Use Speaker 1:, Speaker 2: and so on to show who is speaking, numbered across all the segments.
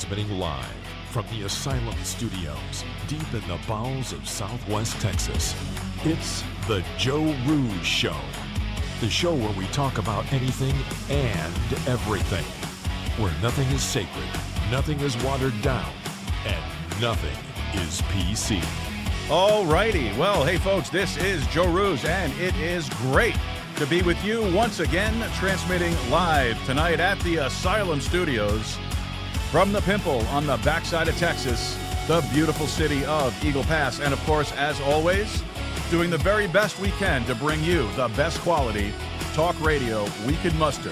Speaker 1: Transmitting live from the Asylum Studios, deep in the bowels of Southwest Texas. It's the Joe Rooz Show. The show where we talk about anything and everything. Where nothing is sacred, nothing is watered down, and nothing is PC.
Speaker 2: All righty. Well, hey, folks, this is Joe Rooz, and it is great to be with you once again, transmitting live tonight at the Asylum Studios from the Pimple on the backside of Texas, the beautiful city of Eagle Pass. And, of course, as always, doing the very best we can to bring you the best quality talk radio we can muster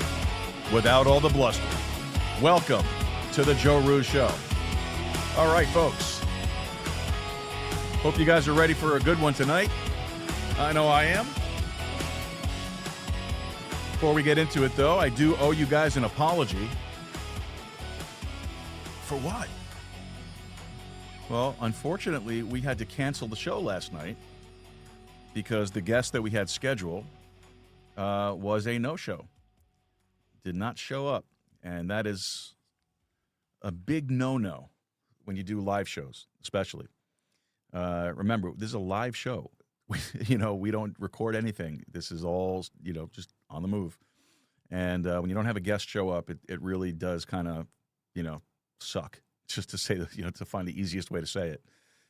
Speaker 2: without all the bluster. Welcome to the Joe Rooz Show. All right, folks. Hope you guys are ready for a good one tonight. I know I am. Before we get into it, though, I do owe you guys an apology. For what? Well, unfortunately, we had to cancel the show last night because the guest that we had scheduled was a no-show. Did not show up. And that is a big no-no when you do live shows, especially. Remember, this is a live show. We don't record anything. This is all, just on the move. And when you don't have a guest show up, it really does kind of, suck. Just to say, to find the easiest way to say it.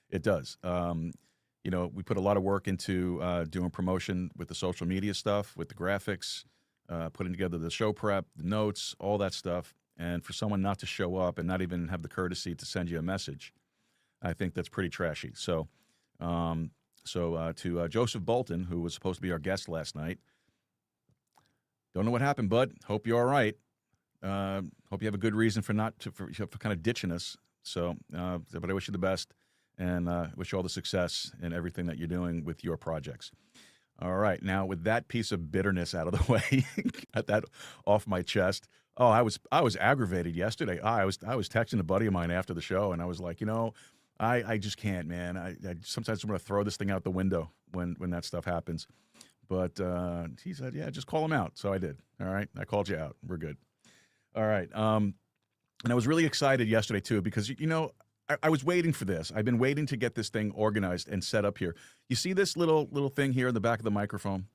Speaker 2: It does. We put a lot of work into doing promotion with the social media stuff, with the graphics, putting together the show prep, the notes, all that stuff. And for someone not to show up and not even have the courtesy to send you a message, I think that's pretty trashy. So to Joseph Bolton, who was supposed to be our guest last night, don't know what happened, bud. Hope you're all right. Hope you have a good reason for kind of ditching us. So, but I wish you the best, and wish you all the success in everything that you're doing with your projects. All right, now with that piece of bitterness out of the way, got that off my chest. Oh, I was aggravated yesterday. I was texting a buddy of mine after the show, and I was like, I just can't, man. I sometimes I'm going to throw this thing out the window when that stuff happens. But he said, yeah, just call him out. So I did. All right, I called you out. We're good. All right. And I was really excited yesterday, too, because, I was waiting for this. I've been waiting to get this thing organized and set up here. You see this little thing here in the back of the microphone?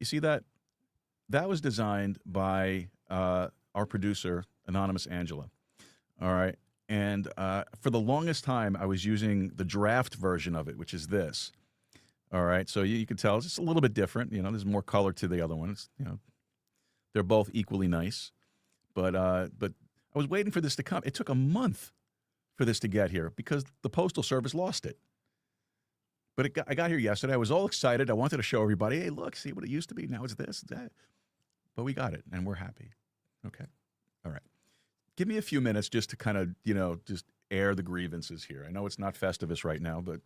Speaker 2: You see that? That was designed by our producer, Anonymous Angela. All right. And for the longest time, I was using the draft version of it, which is this. All right. So you can tell it's just a little bit different. There's more color to the other ones. They're both equally nice. But I was waiting for this to come. It took a month for this to get here because the Postal Service lost it. But I got here yesterday. I was all excited. I wanted to show everybody, hey, look, see what it used to be. Now it's this, that. But we got it, and we're happy. Okay. All right. Give me a few minutes just to kind of, just air the grievances here. I know it's not Festivus right now, but,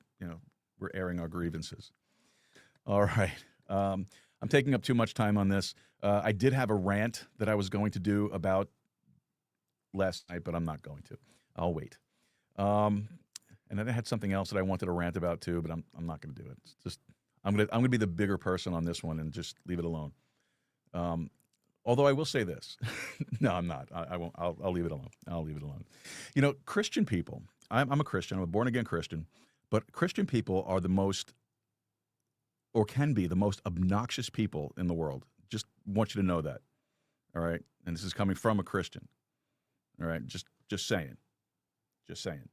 Speaker 2: we're airing our grievances. All right. I'm taking up too much time on this. I did have a rant that I was going to do about last night, but I'm not going to. I'll wait. And then I had something else that I wanted to rant about too, but I'm not going to do it. It's just I'm gonna be the bigger person on this one and just leave it alone. Although I will say this, no, I'm not. I won't. I'll leave it alone. I'll leave it alone. Christian people. I'm a Christian. I'm a born again Christian, but Christian people are the most, or can be the most obnoxious people in the world. Just want you to know that. All right? And this is coming from a Christian. All right? Just saying. Just saying.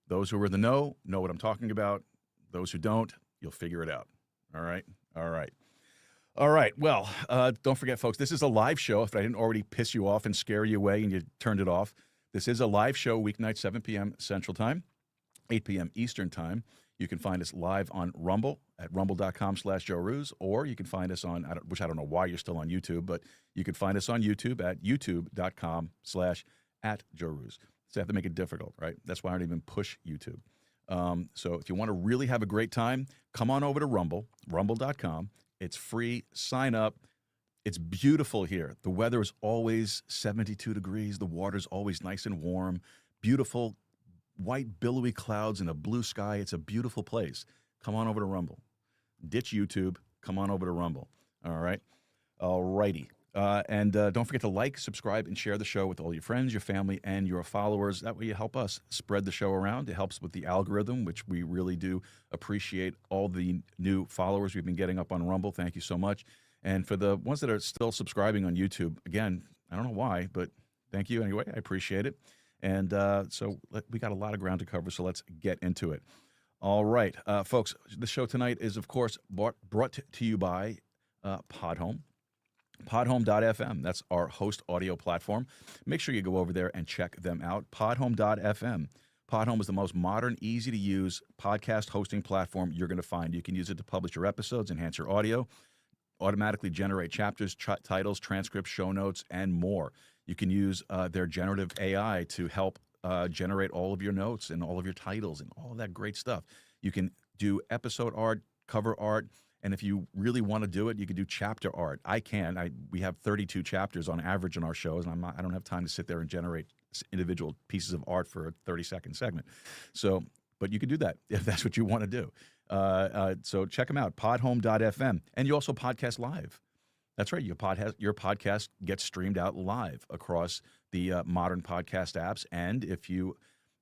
Speaker 2: Those who are in the know what I'm talking about. Those who don't, you'll figure it out. All right? All right. All right. Well, don't forget, folks, this is a live show. If I didn't already piss you off and scare you away and you turned it off, this is a live show, weeknight, 7 p.m. Central Time, 8 p.m. Eastern Time. You can find us live on Rumble at rumble.com/Joe Rooz, or you can find us on, which I don't know why you're still on YouTube, but you can find us on YouTube at youtube.com/@Joe Rooz. So I have to make it difficult, right? That's why I don't even push YouTube. So if you want to really have a great time, come on over to Rumble, rumble.com. It's free. Sign up. It's beautiful here. The weather is always 72 degrees. The water's always nice and warm. Beautiful white billowy clouds and a blue sky. It's a beautiful place. Come on over to Rumble. Ditch YouTube. Come on over to Rumble. All right? All righty. And don't forget to like, subscribe, and share the show with all your friends, your family, and your followers. That way you help us spread the show around. It helps with the algorithm, which we really do appreciate all the new followers we've been getting up on Rumble. Thank you so much. And for the ones that are still subscribing on YouTube, again, I don't know why, but thank you anyway. I appreciate it. And so we got a lot of ground to cover, so let's get into it. All right, folks, the show tonight is, of course, brought to you by Podhome. Podhome.fm. That's our host audio platform. Make sure you go over there and check them out. Podhome.fm. Podhome is the most modern, easy-to-use podcast hosting platform you're going to find. You can use it to publish your episodes, enhance your audio, automatically generate chapters, titles, transcripts, show notes, and more. You can use their generative AI to help generate all of your notes and all of your titles and all of that great stuff. You can do episode art, cover art, and if you really want to do it, you can do chapter art. We have 32 chapters on average in our shows, and I don't have time to sit there and generate individual pieces of art for a 30-second segment. So, but you can do that if that's what you want to do. So check them out, podhome.fm. And you also podcast live. That's right. Your podcast gets streamed out live across the modern podcast apps. And if you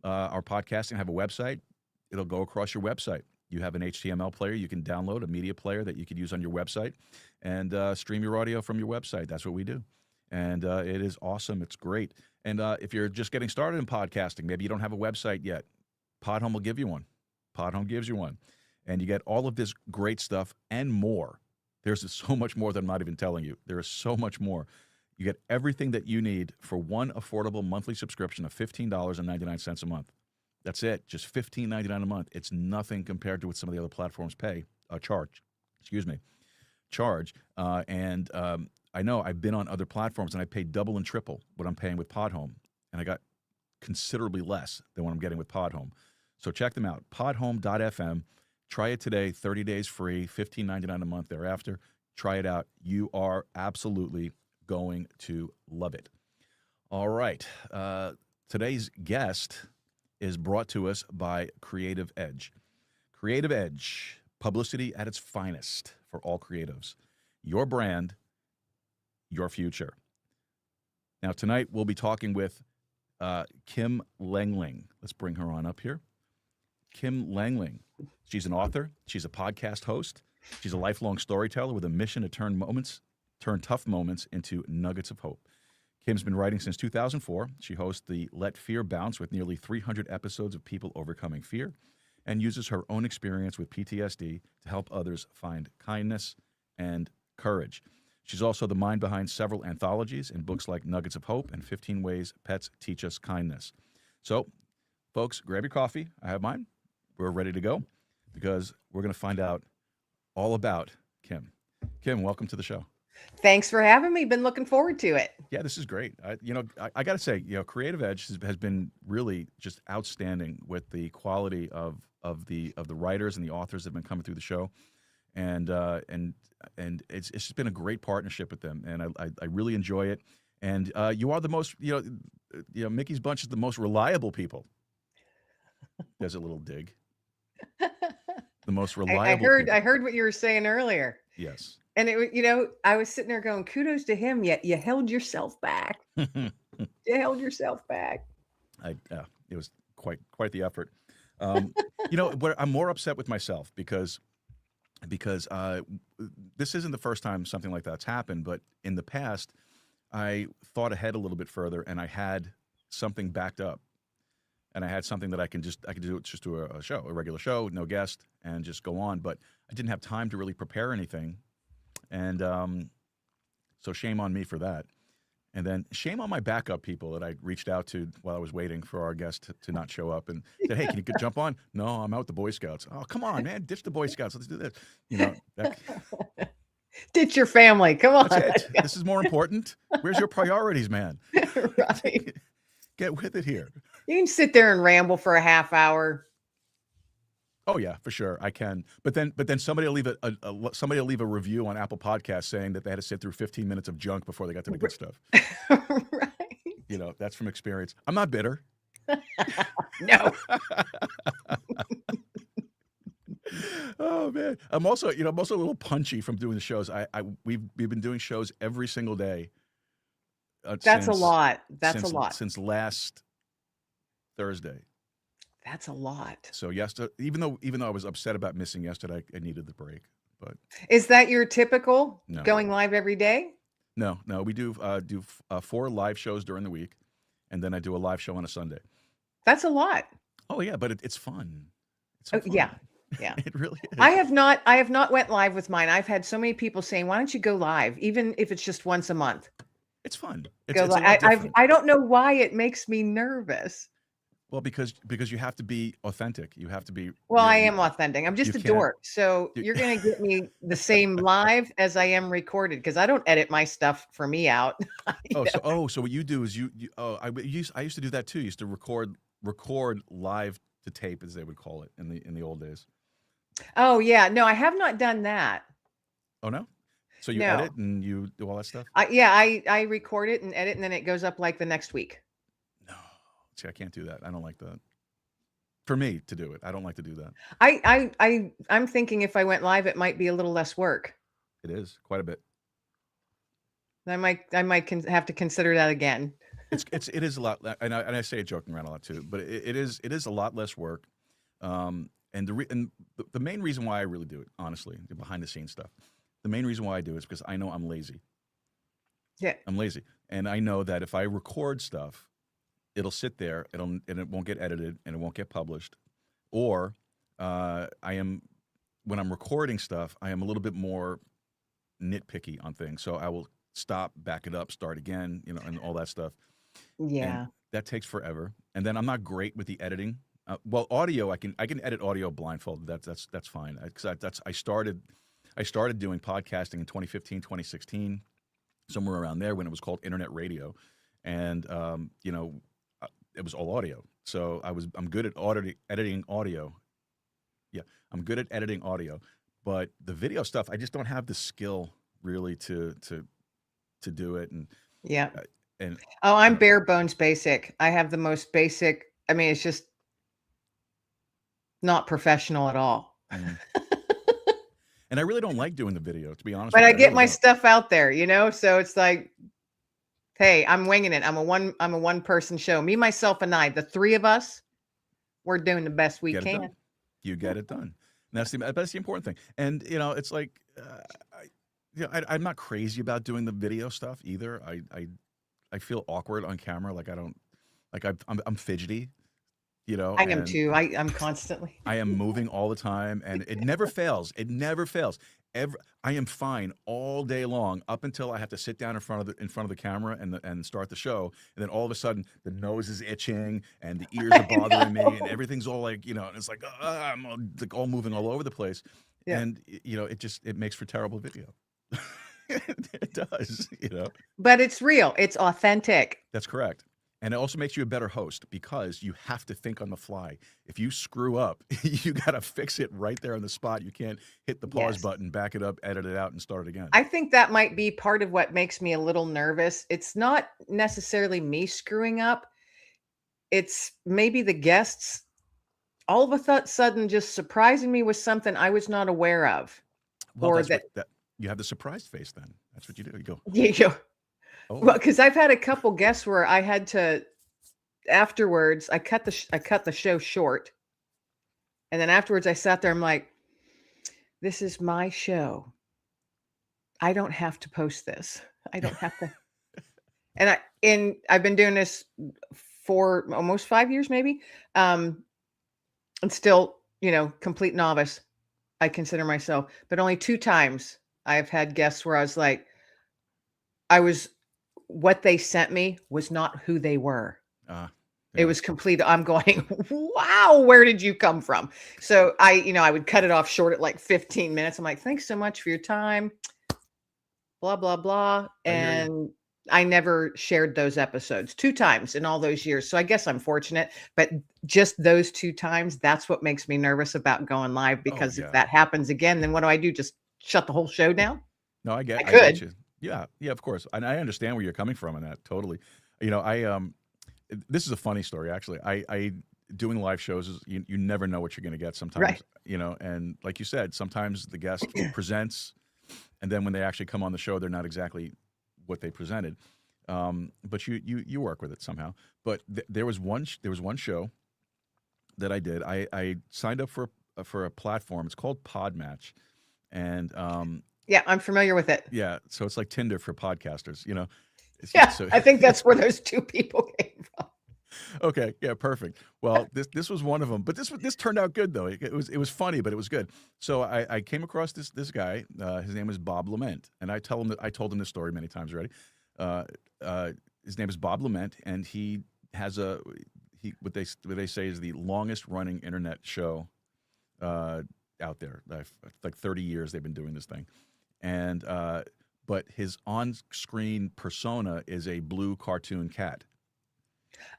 Speaker 2: are podcasting and have a website, it'll go across your website. You have an HTML player, you can download a media player that you could use on your website and stream your audio from your website. That's what we do. And it is awesome. It's great. And if you're just getting started in podcasting, maybe you don't have a website yet, Podhome will give you one. Podhome gives you one. And you get all of this great stuff and more. There's so much more that I'm not even telling you. There is so much more. You get everything that you need for one affordable monthly subscription of $15.99 a month. That's it, just $15.99 a month. It's nothing compared to what some of the other platforms charge. And I know I've been on other platforms and I paid double and triple what I'm paying with Podhome, and I got considerably less than what I'm getting with Podhome. So check them out, podhome.fm. Try it today, 30 days free, $15.99 a month thereafter. Try it out. You are absolutely going to love it. All right. Today's guest is brought to us by Creative Edge. Creative Edge, publicity at its finest for all creatives. Your brand, your future. Now, tonight we'll be talking with Kim Lengling. Let's bring her on up here. Kim Lengling. She's an author. She's a podcast host. She's a lifelong storyteller with a mission to turn tough moments into nuggets of hope. Kim's been writing since 2004. She hosts the Let Fear Bounce with nearly 300 episodes of people overcoming fear and uses her own experience with PTSD to help others find kindness and courage. She's also the mind behind several anthologies and books like Nuggets of Hope and 15 Ways Pets Teach Us Kindness. So, folks, grab your coffee. I have mine. We're ready to go because we're going to find out all about Kim. Kim, welcome to the show.
Speaker 3: Thanks for having me. Been looking forward to it.
Speaker 2: Yeah, this is great. I got to say, Creative Edge has been really just outstanding with the quality of the writers and the authors that have been coming through the show, and it's just been a great partnership with them, and I really enjoy it. And you are the most, Mickey's Bunch is the most reliable people. There's a little dig. The most reliable.
Speaker 3: I heard what you were saying earlier.
Speaker 2: Yes.
Speaker 3: And I was sitting there going, kudos to him. Yet you held yourself back. You held yourself back.
Speaker 2: It was quite the effort. I'm more upset with myself because this isn't the first time something like that's happened. But in the past, I thought ahead a little bit further, and I had something backed up, and I had something that I could do a regular show, no guest, and just go on. But I didn't have time to really prepare anything. And so shame on me for that. And then shame on my backup people that I reached out to while I was waiting for our guest to not show up and said, hey, can you jump on? No, I'm out with the Boy Scouts. Oh, come on, man. Ditch the Boy Scouts. Let's do this.
Speaker 3: Ditch your family. Come on.
Speaker 2: That's it. This is more important. Where's your priorities, man?
Speaker 3: Right.
Speaker 2: Get with it here.
Speaker 3: You can sit there and ramble for a half hour.
Speaker 2: Oh yeah, for sure, I can. But then somebody will leave a review on Apple Podcasts saying that they had to sit through 15 minutes of junk before they got to the good stuff.
Speaker 3: Right.
Speaker 2: That's from experience. I'm not bitter.
Speaker 3: No.
Speaker 2: Oh man, I'm also, I'm also a little punchy from doing the shows. We've been doing shows every single day
Speaker 3: That's a
Speaker 2: since
Speaker 3: lot. That's a
Speaker 2: since
Speaker 3: lot.
Speaker 2: since last Thursday.
Speaker 3: That's a lot.
Speaker 2: So yesterday, even though I was upset about missing yesterday, I needed the break. But
Speaker 3: Is that your typical
Speaker 2: no,
Speaker 3: going live every day?
Speaker 2: no, we do 4 live shows during the week, and then I do a live show on a Sunday.
Speaker 3: That's a lot.
Speaker 2: Oh yeah, but it's fun. It's so
Speaker 3: Oh,
Speaker 2: fun.
Speaker 3: yeah. Yeah.
Speaker 2: It really is.
Speaker 3: I have not went live with mine. I've had so many people saying, "Why don't you go live, even if it's just once a month?"
Speaker 2: It's fun. It's
Speaker 3: Go
Speaker 2: a
Speaker 3: live.
Speaker 2: lot different.
Speaker 3: I don't know why it makes me nervous.
Speaker 2: Well, because you have to be authentic. You have to be
Speaker 3: Well, I
Speaker 2: real.
Speaker 3: am authentic. I'm just
Speaker 2: You
Speaker 3: a
Speaker 2: can't.
Speaker 3: dork. So
Speaker 2: You,
Speaker 3: you're going to get me the same live as I am recorded because I don't edit my stuff for me out. You know?
Speaker 2: so what you do is I used to do that too. I used to record live to tape, as they would call it in the old days.
Speaker 3: Oh, yeah. No, I have not done that.
Speaker 2: Oh no. So you
Speaker 3: No.
Speaker 2: edit and you do all that stuff?
Speaker 3: I record it and edit, and then it goes up like the next week.
Speaker 2: No. See, I can't do that. I don't like that. For me to do it, I don't like to do that.
Speaker 3: I'm thinking if I went live, it might be a little less work.
Speaker 2: It is quite a bit.
Speaker 3: I might have to consider that again.
Speaker 2: It is a lot, and I say it joking around a lot too, but it is a lot less work. And the main reason why I really do it, honestly, the behind the scenes stuff, the main reason why I do it is because I know I'm lazy.
Speaker 3: Yeah.
Speaker 2: I'm lazy, and I know that if I record stuff, it'll sit there, and it won't get edited, and it won't get published. Or when I'm recording stuff, I am a little bit more nitpicky on things, so I will stop, back it up, start again, and all that stuff.
Speaker 3: Yeah.
Speaker 2: And that takes forever. And then I'm not great with the editing. Well, audio, I can edit audio blindfolded. That's fine. I started doing podcasting in 2015, 2016, somewhere around there when it was called internet radio, and it was all audio. So I'm good at editing audio. Yeah, I'm good at editing audio, but the video stuff, I just don't have the skill really to do it. And
Speaker 3: Yeah.
Speaker 2: and
Speaker 3: I'm bare bones basic. I have the most basic. I mean, it's just not professional at all.
Speaker 2: and I really don't like doing the video, to be honest.
Speaker 3: But
Speaker 2: with
Speaker 3: I
Speaker 2: you.
Speaker 3: get
Speaker 2: really
Speaker 3: my
Speaker 2: don't.
Speaker 3: stuff out there, so it's like, hey, I'm winging it. I'm a one person show. Me, myself, and I, the three of us, we're doing the best we
Speaker 2: Get it
Speaker 3: can.
Speaker 2: done. You get it done. And that's the important thing. And it's like, I'm not crazy about doing the video stuff either. I feel awkward on camera. Like I'm fidgety.
Speaker 3: I am too. I'm constantly.
Speaker 2: I am moving all the time, and it never fails. It never fails. I am fine all day long up until I have to sit down in front of the camera and start the show, and then all of a sudden the nose is itching and the ears are bothering me, and everything's all like and it's like I'm all moving all over the place,
Speaker 3: Yeah.
Speaker 2: and it makes for terrible video. It does,
Speaker 3: But it's real. It's authentic.
Speaker 2: That's correct. And it also makes you a better host because you have to think on the fly. If you screw up, you got to fix it right there on the spot. You can't hit the pause button, back it up, edit it out, and start it again.
Speaker 3: I think that might be part of what makes me a little nervous. It's not necessarily me screwing up. It's maybe the guests all of a sudden just surprising me with something I was not aware of.
Speaker 2: Well,
Speaker 3: or
Speaker 2: that you have the surprised face then. That's what you do. You go,
Speaker 3: Yeah.
Speaker 2: oh.
Speaker 3: Well, because I've had a couple guests where I had to afterwards. I cut the show short, and then afterwards I sat there. I'm like, "This is my show. I don't have to post this. I don't have to." And I've been doing this for almost 5 years, maybe, and still, complete novice. I consider myself, but only 2 times I've had guests where I was like, what they sent me was not who they were.
Speaker 2: Yeah.
Speaker 3: It was complete. I'm going, wow, where did you come from? So I would cut it off short at like 15 minutes. I'm like, thanks so much for your time. Blah, blah, blah. And I never shared those episodes 2 times in all those years. So I guess I'm fortunate, but just those 2 times, that's what makes me nervous about going live, because if that happens again, then what do I do? Just shut the whole show down?
Speaker 2: No, I get you. Yeah, of course. And I understand where you're coming from in that, totally. This is a funny story, actually. I doing live shows is you never know what you're going to get sometimes,
Speaker 3: Right.
Speaker 2: and like you said, sometimes the guest presents, and then when they actually come on the show, they're not exactly what they presented. But you work with it somehow. But there was one show that I did. I signed up for a platform. It's called Podmatch, and
Speaker 3: Yeah, I'm familiar with it.
Speaker 2: yeah, so it's like Tinder for podcasters.
Speaker 3: Yeah,
Speaker 2: So
Speaker 3: I think that's where those two people came from.
Speaker 2: okay, yeah, perfect. Well, this was one of them, but this turned out good though. It was funny, but it was good. So I came across this guy. His name is Bob Lament, and I told him this story many times already. His name is Bob Lament, and he has what they say is the longest running internet show out there. Like 30 years they've been doing this thing, and but his on-screen persona is a blue cartoon cat.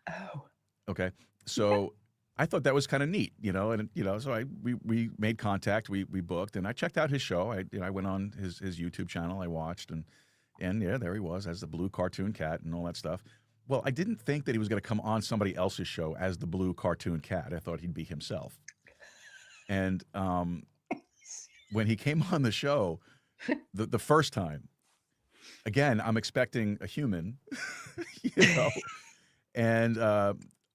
Speaker 3: Oh,
Speaker 2: Okay. So I thought that was kind of neat, and so we made contact, we booked, and I checked out his show. I went on his YouTube channel, I watched, and yeah, there he was as the blue cartoon cat and all that stuff. Well, I didn't think that he was going to come on somebody else's show as the blue cartoon cat. I thought he'd be himself. And when he came on the show the first time, again, I'm expecting a human, and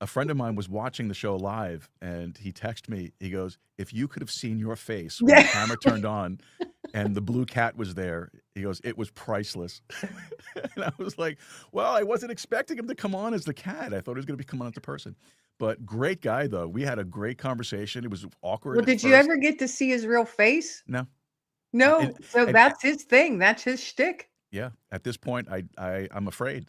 Speaker 2: a friend of mine was watching the show live, and he texted me. He goes, "If you could have seen your face when the camera turned on and the blue cat was there," he goes, "it was priceless." And I was like, well, I wasn't expecting him to come on as the cat. I thought he was going to be coming on as a person. But great guy, though. We had a great conversation. It was awkward
Speaker 3: well,
Speaker 2: at
Speaker 3: did you
Speaker 2: first.
Speaker 3: ever get to see his real face?
Speaker 2: No.
Speaker 3: No. So
Speaker 2: and-
Speaker 3: that's his thing. That's his shtick.
Speaker 2: Yeah. At this point, I'm afraid.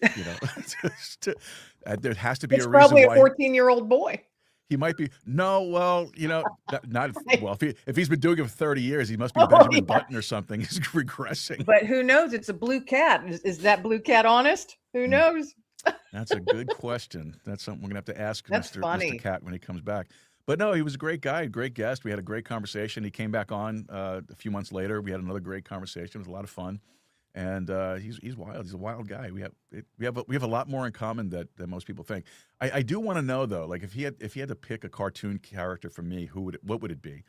Speaker 2: There has to be
Speaker 3: It's
Speaker 2: a reason
Speaker 3: probably a
Speaker 2: why
Speaker 3: 14-year-old boy.
Speaker 2: he might be. No, well, not
Speaker 3: Right.
Speaker 2: well. If he's been doing it for 30 years, he must be
Speaker 3: Oh,
Speaker 2: Benjamin
Speaker 3: yeah.
Speaker 2: Button or something. He's regressing.
Speaker 3: But who knows? It's a blue cat. Is that blue cat honest? Who knows?
Speaker 2: That's a good question. That's something we're gonna have to ask
Speaker 3: That's
Speaker 2: Mr.
Speaker 3: funny.
Speaker 2: Cat when he comes back. But no, he was a great guy, great guest. We had a great conversation. He came back on a few months later. We had another great conversation. It was a lot of fun, and he's wild. He's a wild guy. We have a lot more in common than most people think. I do want to know though, like if he had to pick a cartoon character for me, what would it be?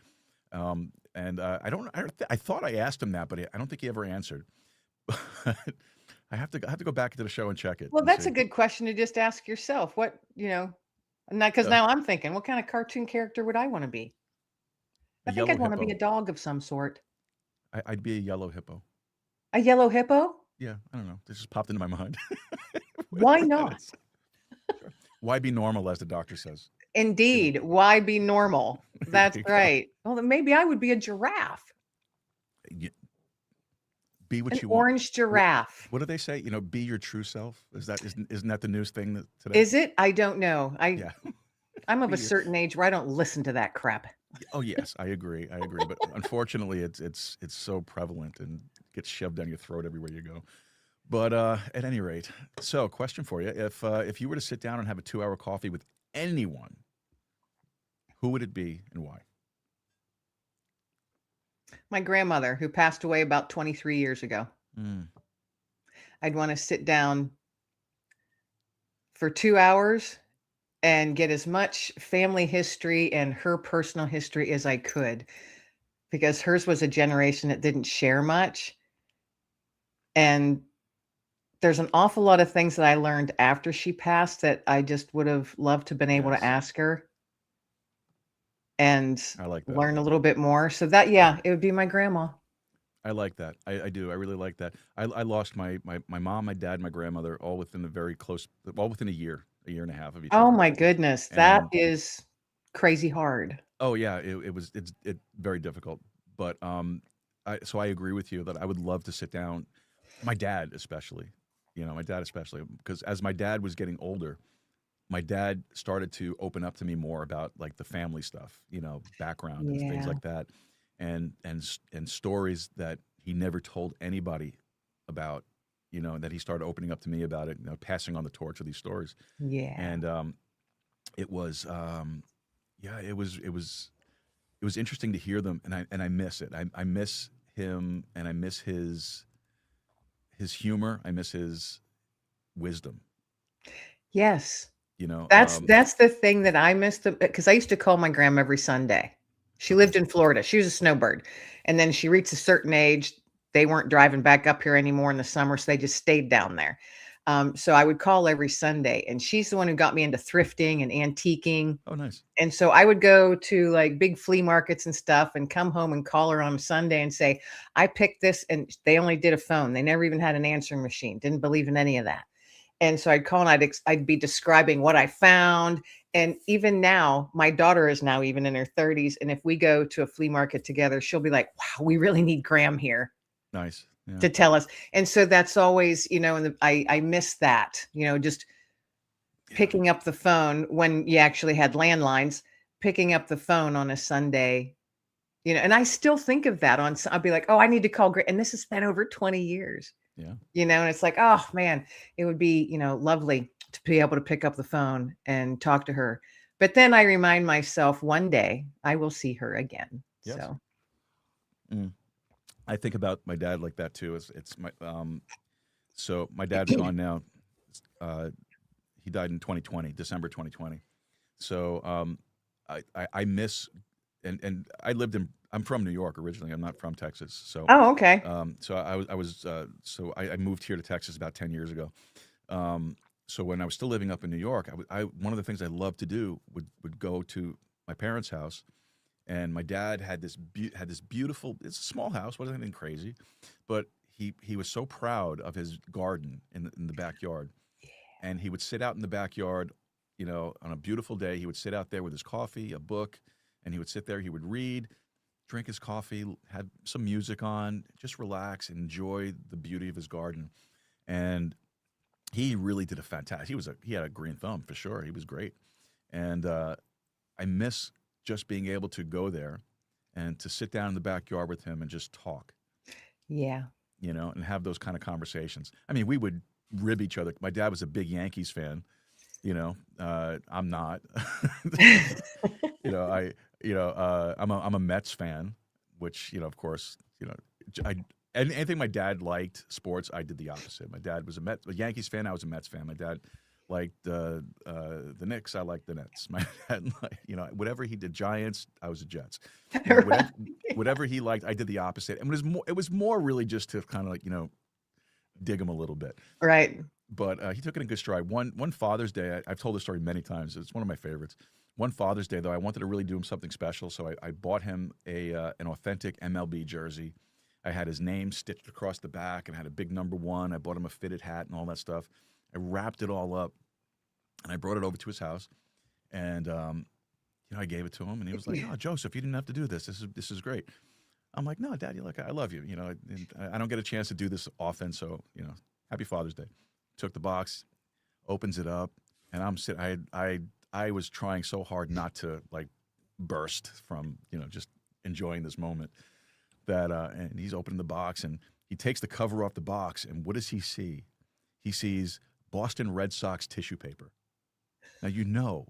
Speaker 2: I thought I asked him that, but I don't think he ever answered. I have to go back into the show and check it.
Speaker 3: Well,
Speaker 2: and
Speaker 3: that's
Speaker 2: see.
Speaker 3: a good question to just ask yourself. What, not because
Speaker 2: Yeah.
Speaker 3: now I'm thinking, what kind of cartoon character would I want to be? I
Speaker 2: A
Speaker 3: think
Speaker 2: yellow
Speaker 3: I'd want to be
Speaker 2: hippo.
Speaker 3: a dog of some sort.
Speaker 2: I'd be a yellow hippo.
Speaker 3: A yellow hippo?
Speaker 2: Yeah, I don't know. This just popped into my mind.
Speaker 3: Why not?
Speaker 2: Sure. Why be normal, as the doctor says?
Speaker 3: Indeed. Why be normal? That's
Speaker 2: you go.
Speaker 3: right. Well, then maybe I would be a giraffe.
Speaker 2: Be what
Speaker 3: An
Speaker 2: you want.
Speaker 3: orange giraffe.
Speaker 2: What do they say? Be your true self. Isn't that the news thing today?
Speaker 3: Is it? I don't know.
Speaker 2: Yeah.
Speaker 3: I'm of
Speaker 2: Be
Speaker 3: a
Speaker 2: your-
Speaker 3: certain age where I don't listen to that crap.
Speaker 2: Oh yes, I agree. But unfortunately, it's so prevalent and gets shoved down your throat everywhere you go. But at any rate, so question for you: if you were to sit down and have a 2-hour coffee with anyone, who would it be and why?
Speaker 3: My grandmother, who passed away about 23 years ago.
Speaker 2: Mm.
Speaker 3: I'd want to sit down for 2 hours and get as much family history and her personal history as I could, because hers was a generation that didn't share much. And there's an awful lot of things that I learned after she passed that I just would have loved to been able
Speaker 2: Yes.
Speaker 3: to ask her and
Speaker 2: I like that.
Speaker 3: learn a little bit more. So that, yeah, it would be my grandma.
Speaker 2: I like that. I do. I really like that. I lost my mom, my dad, my grandmother, all within within a year and a half of each
Speaker 3: Oh
Speaker 2: other.
Speaker 3: my goodness. That
Speaker 2: And-
Speaker 3: is crazy hard.
Speaker 2: Oh yeah, it's very difficult. But so I agree with you that I would love to sit down. My dad especially, because as my dad was getting older, my dad started to open up to me more about like the family stuff, background and things
Speaker 3: Yeah.
Speaker 2: like that, and stories that he never told anybody about, that he started opening up to me about it, passing on the torch of these stories.
Speaker 3: Yeah.
Speaker 2: And it was it was interesting to hear them, and I miss it. I miss him, and I miss his humor. I miss his wisdom.
Speaker 3: Yes.
Speaker 2: You know,
Speaker 3: That's the thing that I missed, because I used to call my grandma every Sunday. She lived in Florida. She was a snowbird. And then she reached a certain age. They weren't driving back up here anymore in the summer, so they just stayed down there. So I would call every Sunday, and she's the one who got me into thrifting and antiquing.
Speaker 2: oh, nice.
Speaker 3: And so I would go to like big flea markets and stuff and come home and call her on Sunday and say, I picked this. And they only did a phone. They never even had an answering machine. Didn't believe in any of that. And so I'd call and I'd be describing what I found. And even now, my daughter is now even in her 30s. And if we go to a flea market together, she'll be like, wow, we really need Graham here
Speaker 2: Nice. Yeah.
Speaker 3: to tell us. And so that's always, and I miss that, just picking up the phone when you actually had landlines, picking up the phone on a Sunday, and I still think of that I'll be like, oh, I need to call Graham. And this has been over 20 years.
Speaker 2: Yeah.
Speaker 3: And it's like, oh man, it would be, lovely to be able to pick up the phone and talk to her. But then I remind myself one day I will see her again.
Speaker 2: Yes.
Speaker 3: So
Speaker 2: I think about my dad like that too. It's my so my dad's gone now. He died in 2020, December 2020. So I miss and I lived in. I'm from New York originally. I'm not from Texas. So
Speaker 3: oh, okay.
Speaker 2: so I moved here to Texas about 10 years ago. So when I was still living up in New York, one of the things I loved to do would go to my parents' house, and my dad had this beautiful. It's a small house, wasn't anything crazy, but he was so proud of his garden in the backyard, and he would sit out in the backyard, on a beautiful day. He would sit out there with his coffee, a book, and he would sit there. He would read, drink his coffee, have some music on, just relax, and enjoy the beauty of his garden. And he really did a fantastic. He had a green thumb for sure. He was great, and I miss just being able to go there and to sit down in the backyard with him and just talk.
Speaker 3: Yeah.
Speaker 2: And have those kind of conversations. I mean, we would rib each other. My dad was a big Yankees fan. I'm not. I'm a Mets fan, which of course, anything my dad liked sports, I did the opposite. My dad was a Yankees fan. I was a Mets fan. My dad liked the Knicks. I liked the Nets. My dad, whatever he did, Giants. I was a Jets. Whatever he liked, I did the opposite. And it was more really just to kind of dig him a little bit.
Speaker 3: Right.
Speaker 2: But he took it in good stride. One Father's Day, I've told this story many times. It's one of my favorites. One Father's Day, though, I wanted to really do him something special, so I bought him an authentic MLB jersey. I had his name stitched across the back and had a big number 1. I bought him a fitted hat and all that stuff. I wrapped it all up, and I brought it over to his house, and I gave it to him, and he was like, "Oh, Joseph, you didn't have to do this. This is great." I'm like, "No, Dad, I love you. And I don't get a chance to do this often, so happy Father's Day." Took the box, opens it up, and I'm sitting. I was trying so hard not to burst from just enjoying this moment. That and he's opening the box, and he takes the cover off the box, and what does he see? He sees Boston Red Sox tissue paper. Now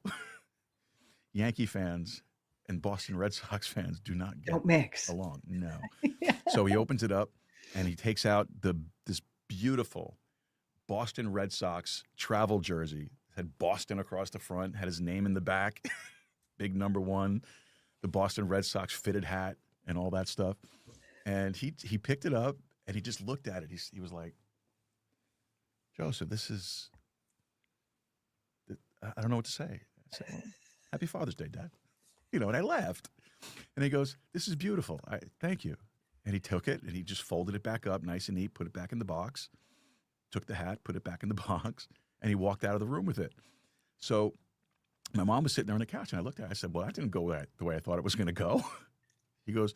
Speaker 2: Yankee fans and Boston Red Sox fans don't
Speaker 3: mix
Speaker 2: along. No.
Speaker 3: Yeah.
Speaker 2: So he opens it up, and he takes out this beautiful Boston Red Sox travel jersey. It had Boston across the front, had his name in the back, big number 1, the Boston Red Sox fitted hat, and all that stuff. And he picked it up, and he just looked at it. He was like, "Joseph, I don't know what to say." I said, "Well, happy Father's Day, Dad." And I laughed. And he goes, "This is beautiful. Thank you." And he took it, and he just folded it back up nice and neat, put it back in the box, took the hat, put it back in the box, and he walked out of the room with it. So my mom was sitting there on the couch, and I looked at her. I said, "Well, that didn't go the way I thought it was going to go." She goes,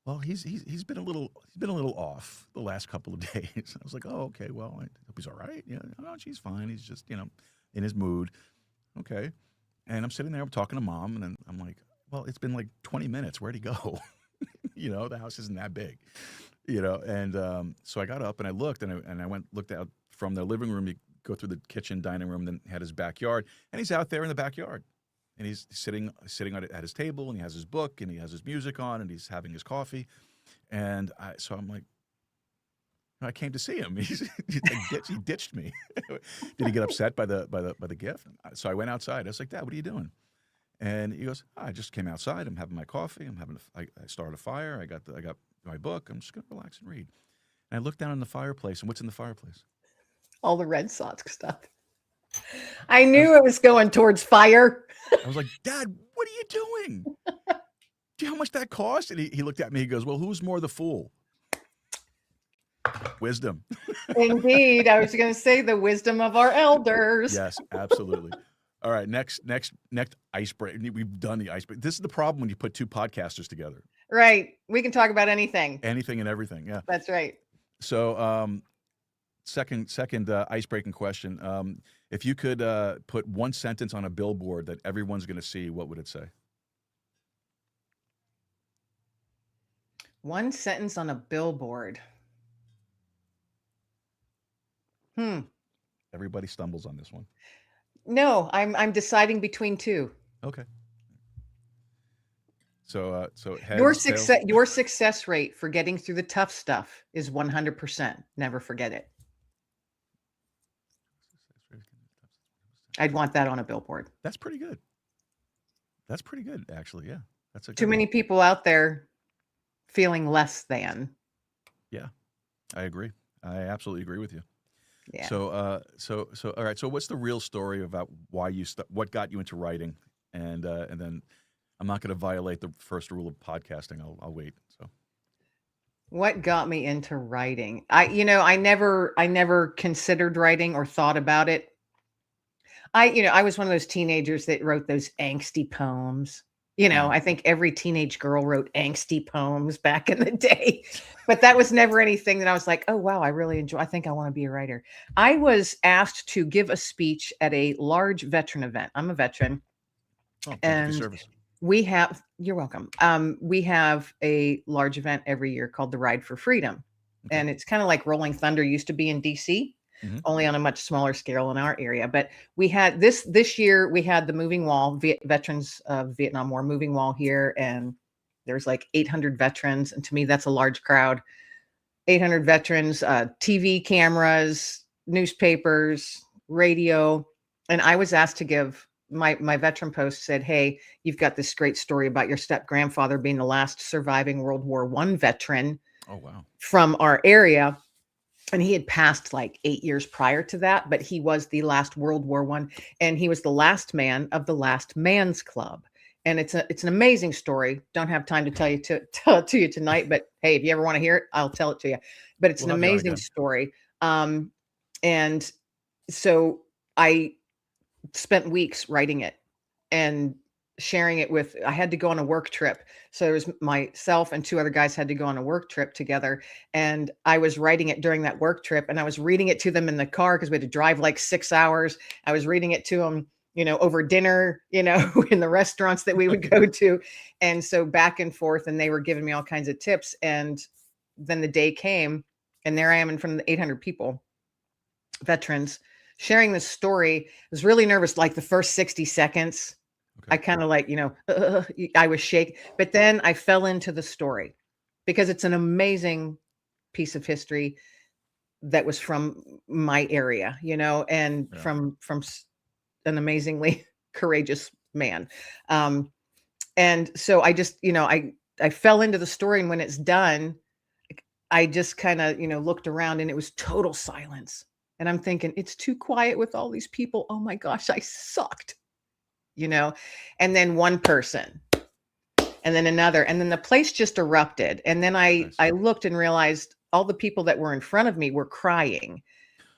Speaker 2: "Well, he's been a little off the last couple of days." I was like, "Oh, okay. Well, I hope he's all right." "Oh, she's fine. He's just in his mood." Okay. And I'm sitting there, I'm talking to Mom, and then I'm like, "Well, it's been 20 minutes. Where'd he go?" The house isn't that big, And so I got up and I looked, and I looked out from the living room. You go through the kitchen, dining room, then had his backyard, and he's out there in the backyard. And he's sitting at his table, and he has his book, and he has his music on, and he's having his coffee. And so I'm like, I came to see him. He ditched me. Did he get upset by the gift? So I went outside. I was like, Dad, what are you doing? And he goes, I just came outside. I'm having my coffee. I started a fire. I got my book. I'm just gonna relax and read. And I looked down in the fireplace, and what's in the fireplace?
Speaker 3: All the Red Sox stuff. I knew it was going towards fire.
Speaker 2: I was like, Dad, what are you doing? Do you know how much that cost? And he looked at me. He goes, well, who's more the fool? Wisdom.
Speaker 3: Indeed. I was going to say the wisdom of our elders.
Speaker 2: Yes, absolutely. All right. Next icebreaker. We've done the icebreaker. This is the problem when you put two podcasters together.
Speaker 3: Right. We can talk about anything.
Speaker 2: Anything and everything. Yeah.
Speaker 3: That's right.
Speaker 2: So, second icebreaking question. If you could put one sentence on a billboard that everyone's going to see, what would it say?
Speaker 3: One sentence on a billboard.
Speaker 2: Everybody stumbles on this one.
Speaker 3: No, I'm deciding between two.
Speaker 2: Okay. So heads,
Speaker 3: your success rate for getting through the tough stuff is 100%. Never forget it. I'd want that on a billboard.
Speaker 2: That's pretty good. That's pretty good, actually. Yeah, that's
Speaker 3: Too many people out there feeling less than.
Speaker 2: Yeah, I agree. I absolutely agree with you.
Speaker 3: Yeah.
Speaker 2: So all right. So what's the real story about why what got you into writing? And then I'm not going to violate the first rule of podcasting. I'll wait. So
Speaker 3: what got me into writing? I never considered writing or thought about it. I was one of those teenagers that wrote those angsty poems. I think every teenage girl wrote angsty poems back in the day, but that was never anything that I was like, oh, wow, I really enjoy. I think I want to be a writer. I was asked to give a speech at a large veteran event. I'm a veteran.
Speaker 2: thank you for your service.
Speaker 3: You're welcome. We have a large event every year called the Ride for Freedom. Okay. And it's kind of like Rolling Thunder used to be in DC. Mm-hmm. Only on a much smaller scale in our area. But we had this year, we had the moving wall, veterans of Vietnam War moving wall here. And there's like 800 veterans. And to me, that's a large crowd. 800 veterans, TV cameras, newspapers, radio. And I was asked to give my veteran post said, hey, you've got this great story about your step grandfather being the last surviving World War I veteran.
Speaker 2: Oh, wow.
Speaker 3: From our area. And he had passed like 8 years prior to that, but he was the last World War I, and he was the last man of the Last Man's Club. And it's an amazing story. Don't have time to tell it to you tonight, but hey, if you ever want to hear it, I'll tell it to you. But it's an amazing story. And so I spent weeks writing it and sharing it with, I had to go on a work trip. So it was myself and two other guys had to go on a work trip together. And I was writing it during that work trip and I was reading it to them in the car because we had to drive like 6 hours. I was reading it to them, over dinner, in the restaurants that we would go to. And so back and forth, and they were giving me all kinds of tips. And then the day came and there I am in front of the 800 people, veterans, sharing this story. I was really nervous, like the first 60 seconds. Okay. I kind of like, I was shaking, but then I fell into the story because it's an amazing piece of history that was from my area, and from an amazingly courageous man. And so I just, I fell into the story, and when it's done, I just kind of, looked around and it was total silence. And I'm thinking, it's too quiet with all these people. Oh my gosh, I sucked. And then one person and then another, and then the place just erupted. And then I looked and realized all the people that were in front of me were crying.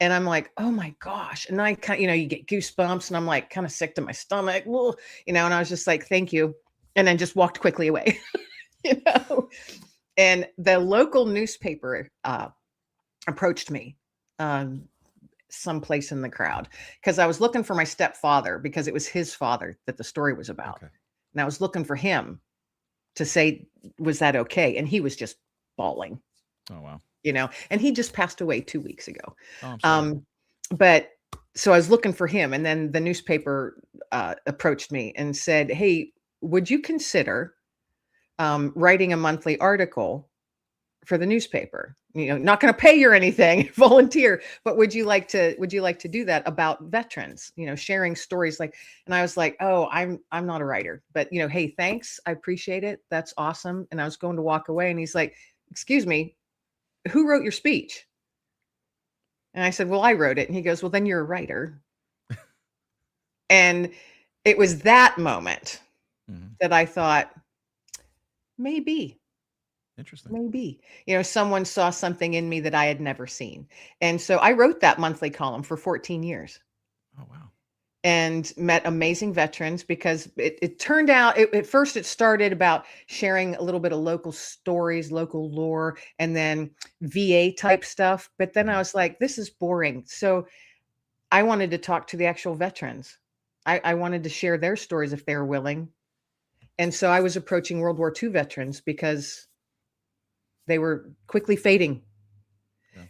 Speaker 3: And I'm like, oh my gosh. And I kind of, you get goosebumps and I'm like kind of sick to my stomach, and I was just like, thank you. And then just walked quickly away, and the local newspaper approached me someplace in the crowd because I was looking for my stepfather because it was his father that the story was about. Okay. And I was looking for him to say, was that okay? And he was just bawling.
Speaker 2: Oh, wow.
Speaker 3: And he just passed away 2 weeks ago.
Speaker 2: Oh, I'm sorry.
Speaker 3: But so I was looking for him. And then the newspaper approached me and said, hey, would you consider writing a monthly article for the newspaper. Not going to pay you or anything, volunteer, but would you like to do that about veterans, sharing stories and I was like, oh, I'm not a writer, but hey, thanks. I appreciate it. That's awesome. And I was going to walk away and he's like, excuse me, who wrote your speech? And I said, well, I wrote it. And he goes, well, then you're a writer. And it was that moment that I thought, maybe.
Speaker 2: Interesting.
Speaker 3: Maybe, someone saw something in me that I had never seen. And so I wrote that monthly column for 14 years.
Speaker 2: Oh, wow.
Speaker 3: And met amazing veterans because it turned out, at first it started about sharing a little bit of local stories, local lore, and then VA type stuff. But then I was like, this is boring. So I wanted to talk to the actual veterans. I wanted to share their stories if they were willing. And so I was approaching World War II veterans because they were quickly fading. Yeah.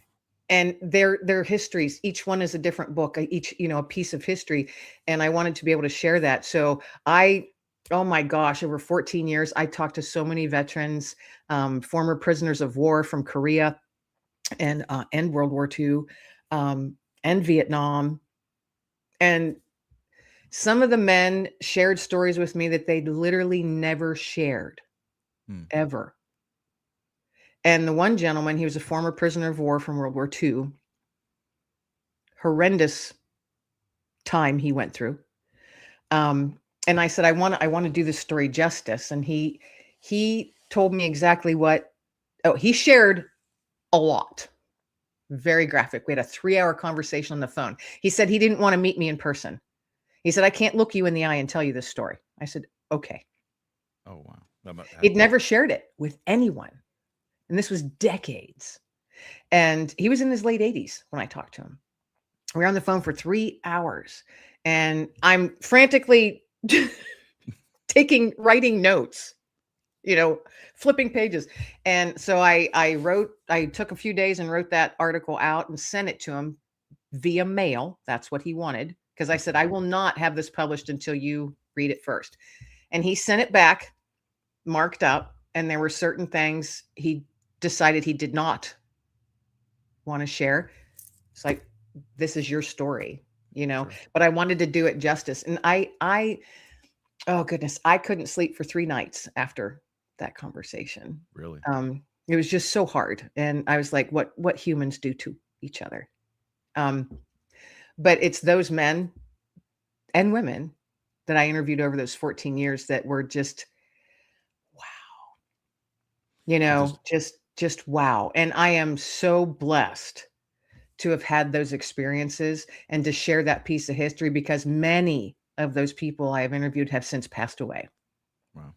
Speaker 3: And their histories, each one is a different book, each, a piece of history. And I wanted to be able to share that. So oh my gosh, over 14 years, I talked to so many veterans, former prisoners of war from Korea and World War II, and Vietnam. And some of the men shared stories with me that they'd literally never shared, ever. And the one gentleman, he was a former prisoner of war from World War II. Horrendous time he went through. And I said, I want to do this story justice. And he told me exactly he shared a lot. Very graphic. We had a 3-hour conversation on the phone. He said he didn't want to meet me in person. He said, I can't look you in the eye and tell you this story. I said, okay.
Speaker 2: Oh, wow.
Speaker 3: He'd never shared it with anyone. And this was decades. And he was in his late 80s when I talked to him. We were on the phone for 3 hours and I'm frantically writing notes, flipping pages. And so I took a few days and wrote that article out and sent it to him via mail. That's what he wanted. Because I said, I will not have this published until you read it first. And he sent it back, marked up. And there were certain things he decided he did not want to share. It's like, this is your story, sure. But I wanted to do it justice. And oh goodness, I couldn't sleep for 3 nights after that conversation.
Speaker 2: Really?
Speaker 3: It was just so hard. And I was like, what humans do to each other. But it's those men and women that I interviewed over those 14 years that were just, wow, just wow. And I am so blessed to have had those experiences and to share that piece of history because many of those people I have interviewed have since passed away.
Speaker 2: Wow.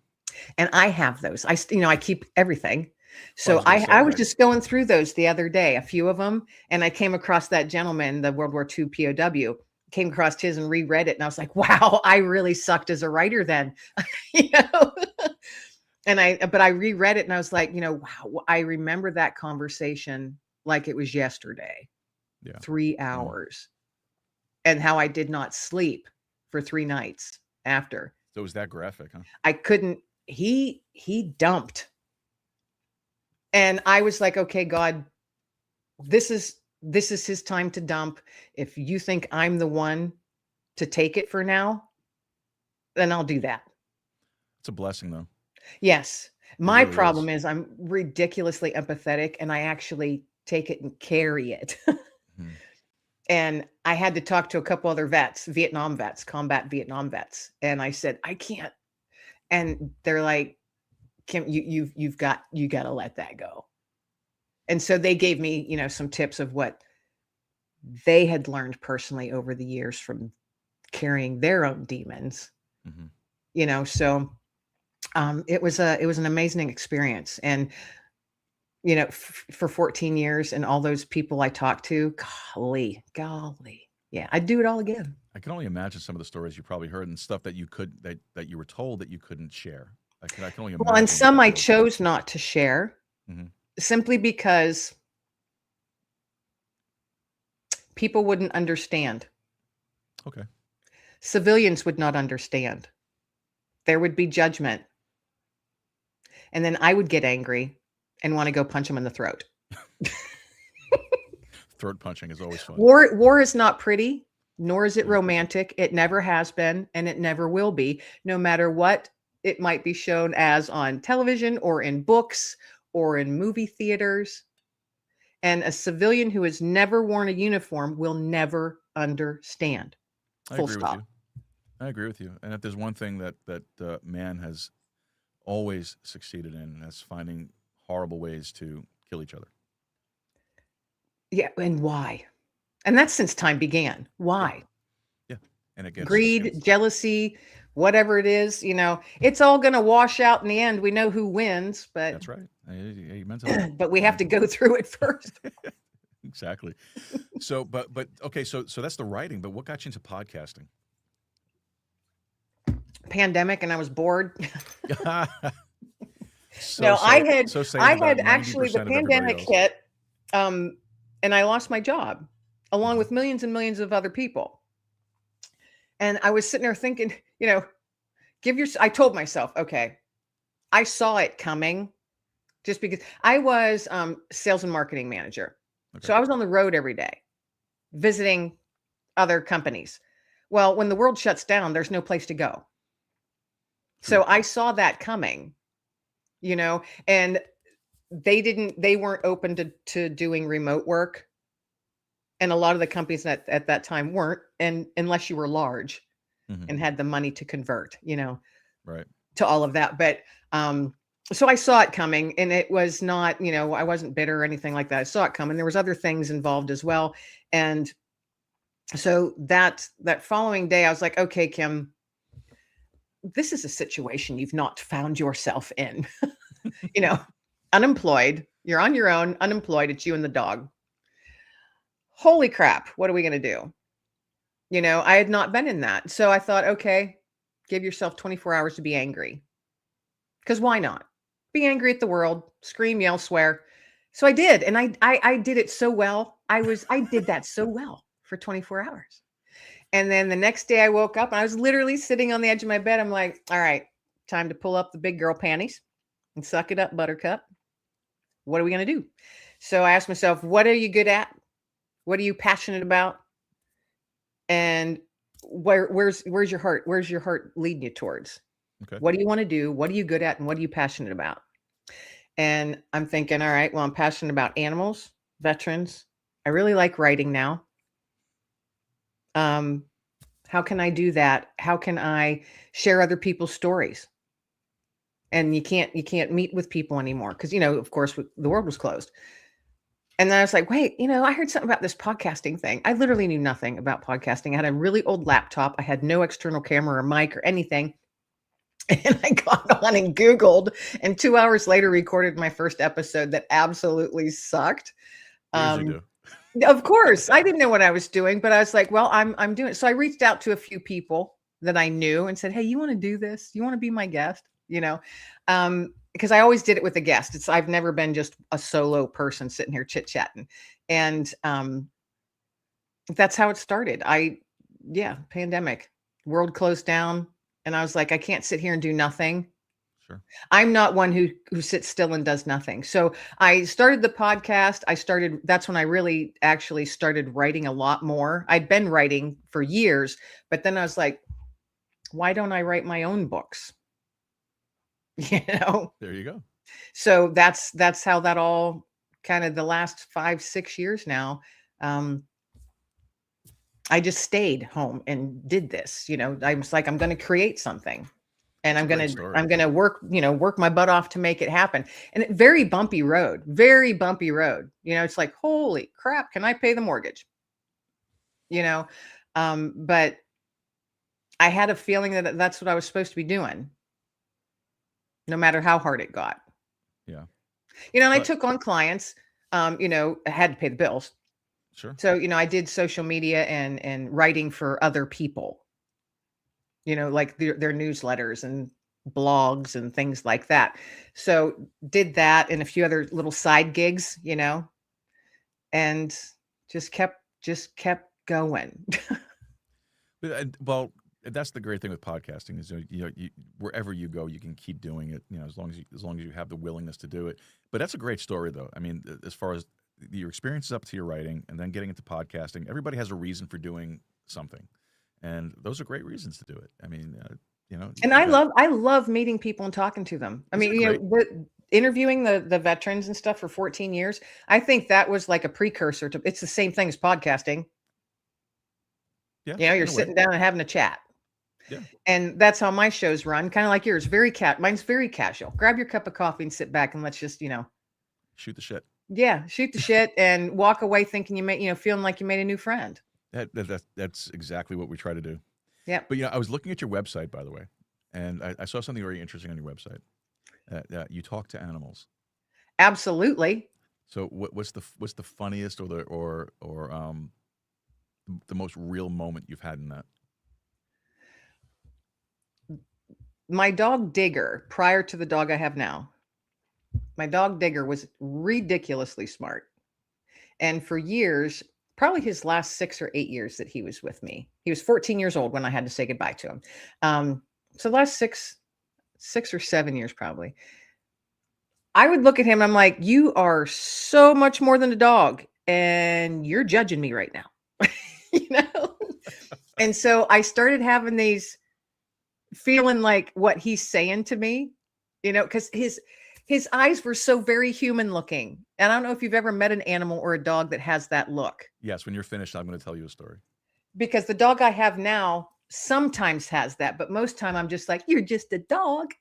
Speaker 3: And I have those. I keep everything. So I was just going through those the other day, a few of them, and I came across that gentleman, the World War II POW, came across his and reread it. And I was like, wow, I really sucked as a writer then, but I reread it and I was like, wow, I remember that conversation like it was yesterday. Yeah. 3 hours. And how I did not sleep for 3 nights after.
Speaker 2: So it was that graphic, huh?
Speaker 3: I couldn't, he dumped. And I was like, okay, God, this is his time to dump. If you think I'm the one to take it for now, then I'll do that.
Speaker 2: It's a blessing though.
Speaker 3: Yes. My problem is I'm ridiculously empathetic and I actually take it and carry it. And I had to talk to a couple other vets, Vietnam vets, combat Vietnam vets. And I said, I can't. And they're like, Kim, you got to let that go. And so they gave me, some tips of what they had learned personally over the years from carrying their own demons, so it was an amazing experience. And, for 14 years and all those people I talked to, golly. Yeah. I'd do it all again.
Speaker 2: I can only imagine some of the stories you probably heard and stuff that you you were told that you couldn't share. I can only imagine.
Speaker 3: Well, and some I chose not to share simply because people wouldn't understand.
Speaker 2: Okay.
Speaker 3: Civilians would not understand. There would be judgment. And then I would get angry and want to go punch them in the throat.
Speaker 2: Throat punching is always fun.
Speaker 3: War is not pretty, nor is it romantic. It never has been, and it never will be, no matter what it might be shown as on television or in books or in movie theaters. And a civilian who has never worn a uniform will never understand. Full stop.
Speaker 2: I agree with you. And if there's one thing that man has always succeeded in, that's finding horrible ways to kill each other.
Speaker 3: Yeah, and why? And that's since time began. Why?
Speaker 2: Yeah. And it gets
Speaker 3: greed, jealousy, whatever it is, it's all going to wash out in the end. We know who wins, but
Speaker 2: that's right. Amen.
Speaker 3: But we have to go through it first.
Speaker 2: Exactly. So, but okay. So that's the writing. But what got you into podcasting?
Speaker 3: Pandemic, and I was bored. I had actually the pandemic hit, and I lost my job, along with millions and millions of other people. And I was sitting there thinking, I told myself, okay, I saw it coming, just because I was sales and marketing manager. Okay. So I was on the road every day, visiting other companies. Well, when the world shuts down, there's no place to go. So I saw that coming, and they weren't open to doing remote work. And a lot of the companies at that time weren't, and unless you were large and had the money to convert,
Speaker 2: right,
Speaker 3: to all of that. But so I saw it coming, and it was not, I wasn't bitter or anything like that. I saw it coming. There was other things involved as well. And so that following day, I was like, okay, Kim, this is a situation you've not found yourself in. Unemployed, you're on your own, unemployed, it's you and the dog. Holy crap, what are we going to do? I had not been in that. So I thought, okay, give yourself 24 hours to be angry. Because why not? Be angry at the world, scream, yell, swear. So I did. And I did it so well. I did that so well for 24 hours. And then the next day I woke up and I was literally sitting on the edge of my bed. I'm like, all right, time to pull up the big girl panties and suck it up, buttercup. What are we going to do? So I asked myself, what are you good at? What are you passionate about? And where's your heart? Where's your heart leading you towards?
Speaker 2: Okay.
Speaker 3: What do you want to do? What are you good at? And what are you passionate about? And I'm thinking, all right, well, I'm passionate about animals, veterans. I really like writing now. How can I do that? How can I share other people's stories? And you can't meet with people anymore because, of course, the world was closed. And then I was like, wait, I heard something about this podcasting thing. I literally knew nothing about podcasting. I had a really old laptop. I had no external camera or mic or anything. And I got on and Googled, and 2 hours later recorded my first episode that absolutely sucked. Of course, I didn't know what I was doing, but I was like, well, I'm doing it. So I reached out to a few people that I knew and said, hey, you want to do this? You want to be my guest? Because I always did it with a guest. I've never been just a solo person sitting here chit-chatting. And that's how it started. Pandemic, world closed down. And I was like, I can't sit here and do nothing.
Speaker 2: Sure.
Speaker 3: I'm not one who sits still and does nothing. So I started the podcast. That's when I really actually started writing a lot more. I'd been writing for years, but then I was like, why don't I write my own books?
Speaker 2: There you go.
Speaker 3: So that's how that all kind of the last 5-6 years now. I just stayed home and did this. I was like, I'm going to create something. And I'm going to work my butt off to make it happen. And very bumpy road. It's like, holy crap, can I pay the mortgage? But I had a feeling that that's what I was supposed to be doing, no matter how hard it got.
Speaker 2: Yeah.
Speaker 3: And I took on clients, I had to pay the bills.
Speaker 2: Sure.
Speaker 3: So, I did social media and writing for other people. Like their newsletters and blogs and things like that. So did that and a few other little side gigs, and just kept going.
Speaker 2: Well, That's the great thing with podcasting is wherever you go, you can keep doing it. As long as you have the willingness to do it. But that's a great story, though. I mean, as far as your experiences up to your writing, and then getting into podcasting, everybody has a reason for doing something, and those are great reasons to do it. I mean,
Speaker 3: And I love meeting people and talking to them. I mean, interviewing the veterans and stuff for 14 years. I think that was like a precursor to. It's the same thing as podcasting.
Speaker 2: Yeah,
Speaker 3: you're sitting down and having a chat.
Speaker 2: Yeah.
Speaker 3: And that's how my shows run, kind of like yours. Mine's very casual. Grab your cup of coffee and sit back and let's just,
Speaker 2: shoot the shit.
Speaker 3: Yeah, shoot the shit and walk away thinking feeling like you made a new friend.
Speaker 2: That's exactly what we try to do.
Speaker 3: Yeah.
Speaker 2: But I was looking at your website, by the way, and I saw something very interesting on your website. You talk to animals.
Speaker 3: Absolutely.
Speaker 2: So what's the funniest or the most real moment you've had in that?
Speaker 3: My dog Digger, prior to the dog I have now, my dog Digger was ridiculously smart. And for years, probably his last 6 or 8 years that he was with me, he was 14 years old when I had to say goodbye to him. So the last 6 or 7 years, probably, I would look at him. I'm like, you are so much more than a dog and you're judging me right now. And so I started having these feeling like what he's saying to me, because his eyes were so very human looking. And I don't know if you've ever met an animal or a dog that has that look.
Speaker 2: Yes. When you're finished, I'm going to tell you a story.
Speaker 3: Because the dog I have now sometimes has that, but most time I'm just like, you're just a dog,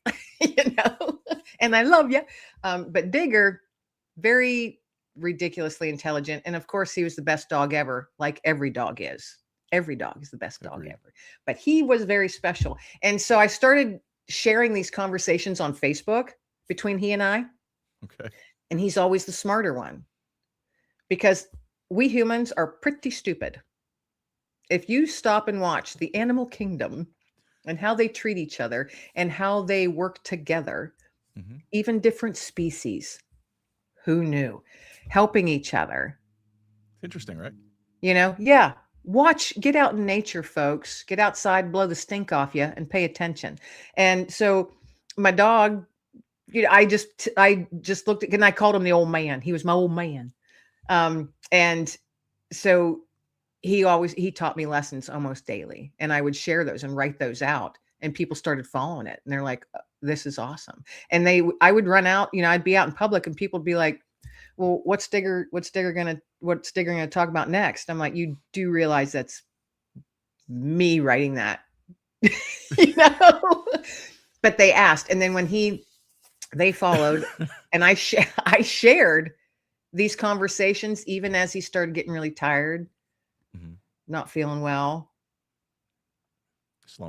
Speaker 3: and I love you. But Digger, very ridiculously intelligent. And of course, he was the best dog ever, like every dog is. Every dog is the best dog ever. But he was very special. And so I started sharing these conversations on Facebook between he and I.
Speaker 2: Okay.
Speaker 3: And he's always the smarter one. Because we humans are pretty stupid. If you stop and watch the animal kingdom and how they treat each other and how they work together, even different species, who knew, helping each other.
Speaker 2: Interesting, right?
Speaker 3: Yeah. Get out in nature, folks. Get outside, blow the stink off you, and pay attention. And so my dog, I just looked at, and I called him the old man. He was my old man. And so he taught me lessons almost daily, and I would share those and write those out, and people started following it, and they're like, this is awesome. And I would run out, I'd be out in public and people would be like, well, what's Digger gonna talk about next? I'm like, you do realize that's me writing that, But they asked, and then when they followed, and I shared these conversations, even as he started getting really tired, not feeling well,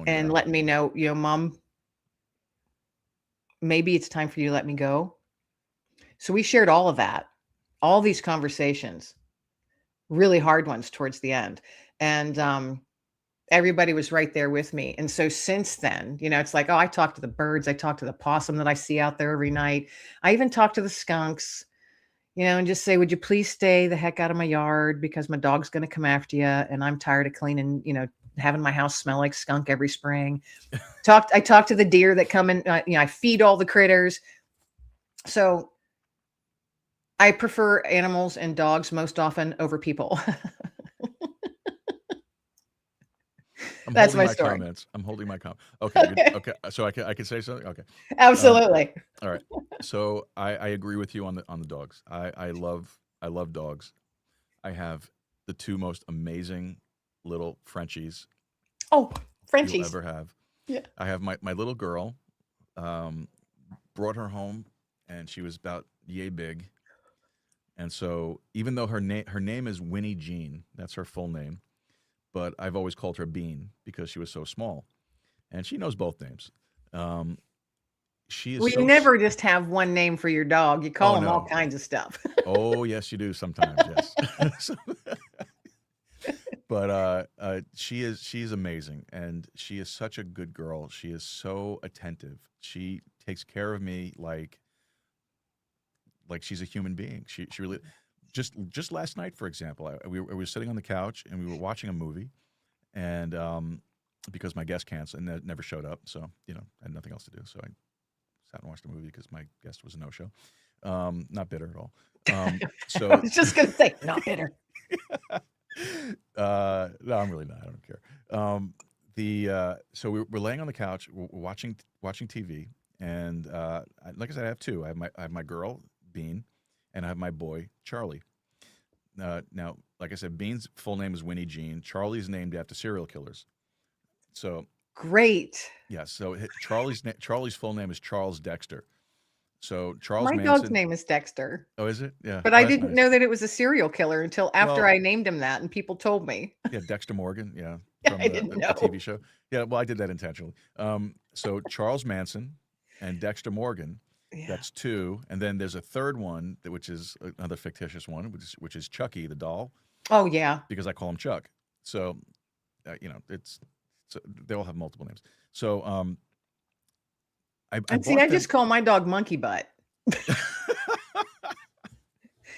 Speaker 3: and letting me know, Mom, maybe it's time for you to let me go. So we shared all of that. All these conversations, really hard ones towards the end. And everybody was right there with me. And so since then, it's like, I talk to the birds. I talk to the possum that I see out there every night. I even talk to the skunks, and just say, would you please stay the heck out of my yard, because my dog's going to come after you. And I'm tired of cleaning, having my house smell like skunk every spring. I talk to the deer that come in, I feed all the critters. So I prefer animals and dogs most often over people. That's my story.
Speaker 2: Comments. I'm holding my comments. Okay. Okay. So I can say something. Okay.
Speaker 3: Absolutely.
Speaker 2: All right. So I agree with you on the dogs. I love dogs. I have the two most amazing little Frenchies.
Speaker 3: Oh, Frenchies.
Speaker 2: You'll ever have.
Speaker 3: Yeah.
Speaker 2: I have my little girl. Brought her home, and she was about yay big. And so, even though her name is Winnie Jean, that's her full name, but I've always called her Bean because she was so small, and she knows both names. She is.
Speaker 3: You never just have one name for your dog. You call them all kinds of stuff.
Speaker 2: Oh yes, you do sometimes. Yes. But she's amazing, and she is such a good girl. She is so attentive. She takes care of me like she's a human being. She really, just last night, for example, we were sitting on the couch and we were watching a movie, and because my guest canceled and never showed up. So, I had nothing else to do. So I sat and watched a movie because my guest was a no-show. Not bitter at all.
Speaker 3: I
Speaker 2: So
Speaker 3: was just gonna say, not bitter.
Speaker 2: no, I'm really not. I don't care. So we're laying on the couch, we're watching TV, and like I said, I have two. I have my girl Bean, and I have my boy Charlie. Now, like I said, Bean's full name is Winnie Jean. Charlie's named after serial killers. So
Speaker 3: Great.
Speaker 2: yeah, so Charlie's full name is Charles Dexter. So Charles
Speaker 3: My
Speaker 2: Manson.
Speaker 3: dog's name is Dexter,
Speaker 2: Oh, is it? Yeah.
Speaker 3: but
Speaker 2: Oh,
Speaker 3: I
Speaker 2: that's
Speaker 3: didn't
Speaker 2: nice.
Speaker 3: know that it was a serial killer until after
Speaker 2: Well-
Speaker 3: I named him that, and people told me.
Speaker 2: Yeah, Dexter Morgan. Yeah,
Speaker 3: Yeah,
Speaker 2: from
Speaker 3: I
Speaker 2: the,
Speaker 3: didn't
Speaker 2: the,
Speaker 3: know.
Speaker 2: the TV show. Yeah, well, I did that intentionally. So Charles Manson and Dexter Morgan.
Speaker 3: Yeah.
Speaker 2: That's two, and then there's a third one, which is another fictitious one, which is Chucky the doll,
Speaker 3: Oh yeah.
Speaker 2: because I call him Chuck. So, they all have multiple names. So, I
Speaker 3: And see,
Speaker 2: bought
Speaker 3: I just call my dog Monkey Butt.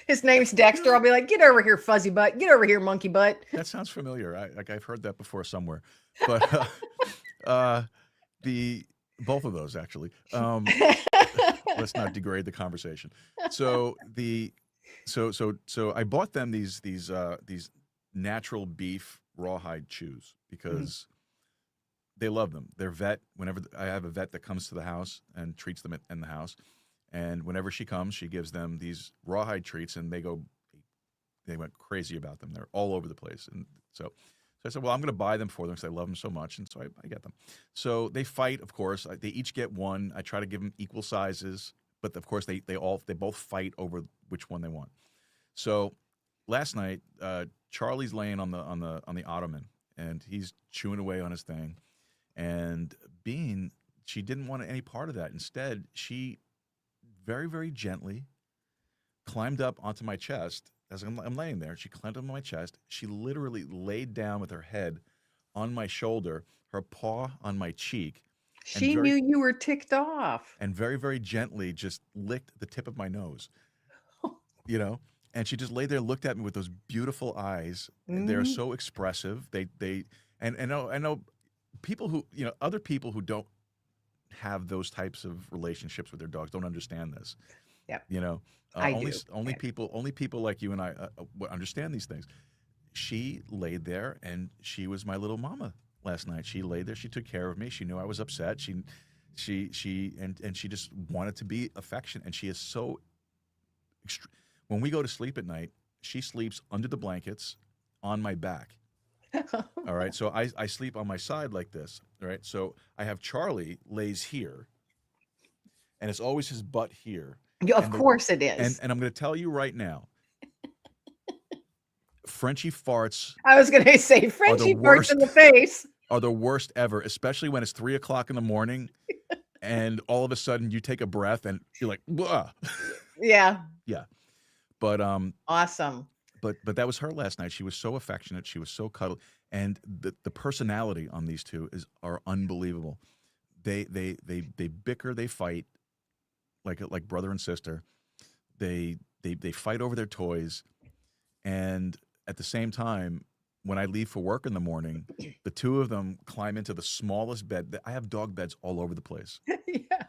Speaker 3: His name's Dexter. I'll be like, get over here, fuzzy butt. Get over here, monkey butt.
Speaker 2: That sounds familiar. I've heard that before somewhere, but both of those actually. Let's not degrade the conversation. So I bought them these natural beef rawhide chews because they love them. They're vet. Whenever I have a vet that comes to the house and treats them in the house, and whenever she comes, she gives them these rawhide treats, and they went crazy about them. They're all over the place, and so I said, well, I'm going to buy them for them because I love them so much, and so I get them. So they fight, of course. They each get one. I try to give them equal sizes, but of course they both fight over which one they want. So last night, Charlie's laying on the ottoman, and he's chewing away on his thing, and Bean, she didn't want any part of that. Instead, she very, very gently climbed up onto my chest. As I'm laying there, she climbed up on my chest. She literally laid down with her head on my shoulder, her paw on my cheek.
Speaker 3: She knew you were ticked off.
Speaker 2: And very, very gently just licked the tip of my nose, and she just laid there, looked at me with those beautiful eyes. They're so expressive. And I know people who, other people who don't have those types of relationships with their dogs don't understand this.
Speaker 3: Yep.
Speaker 2: Only people like you and I understand these things. She laid there, and she was my little mama last night. She laid there. She took care of me. She knew I was upset. She just wanted to be affectionate. And she is so. When we go to sleep at night, she sleeps under the blankets on my back. All right. So I sleep on my side like this. All right. So I have Charlie lays here, and it's always his butt here.
Speaker 3: Of course it is.
Speaker 2: And I'm going to tell you right now, Frenchie farts.
Speaker 3: I was going to say Frenchie farts in the face
Speaker 2: are the worst ever, especially when it's 3 o'clock in the morning, and all of a sudden you take a breath and you're like, "Whoa."
Speaker 3: Yeah.
Speaker 2: Yeah. But
Speaker 3: awesome.
Speaker 2: But that was her last night. She was so affectionate. She was so cuddly, and the personality on these two are unbelievable. They bicker, they fight like brother and sister. They fight over their toys, and at the same time, when I leave for work in the morning, the two of them climb into the smallest bed. I have dog beds all over the place.
Speaker 3: Yeah.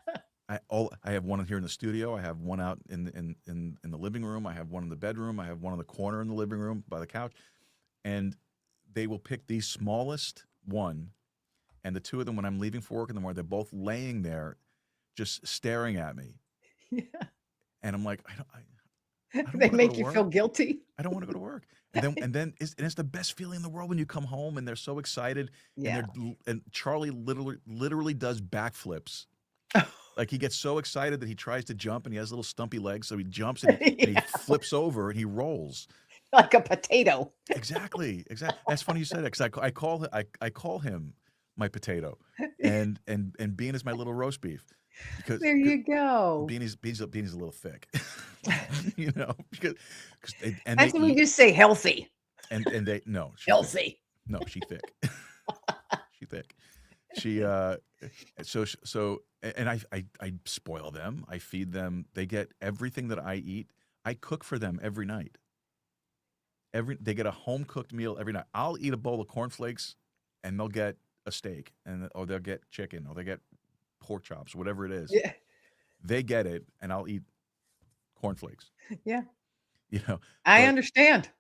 Speaker 2: I have one here in the studio. I have one out in the living room. I have one in the bedroom. I have one in the corner in the living room by the couch. And they will pick the smallest one. And the two of them, when I'm leaving for work in the morning, they're both laying there just staring at me.
Speaker 3: Yeah.
Speaker 2: And I'm like, I don't
Speaker 3: They
Speaker 2: wanna
Speaker 3: make
Speaker 2: go to
Speaker 3: you
Speaker 2: work.
Speaker 3: feel guilty.
Speaker 2: I don't want to go to work. And it's the best feeling in the world when you come home and they're so excited.
Speaker 3: Yeah.
Speaker 2: And Charlie literally does backflips. Like he gets so excited that he tries to jump, and he has little stumpy legs, so he jumps and he flips over and he rolls
Speaker 3: like a potato.
Speaker 2: Exactly. That's funny you said that, because I call him my potato, and Bean is my little roast beef. Because
Speaker 3: there you go.
Speaker 2: Beanie's a little thick, because
Speaker 3: That's when you just say healthy.
Speaker 2: And they no
Speaker 3: healthy.
Speaker 2: Thick. No, she thick. She thick. She so and I spoil them. I feed them. They get everything that I eat. I cook for them every night. They get a home cooked meal every night. I'll eat a bowl of cornflakes, and they'll get a steak, and or they'll get chicken, or they get pork chops, whatever it is.
Speaker 3: Yeah.
Speaker 2: They get it, and I'll eat cornflakes.
Speaker 3: Yeah.
Speaker 2: You know,
Speaker 3: I
Speaker 2: but
Speaker 3: understand.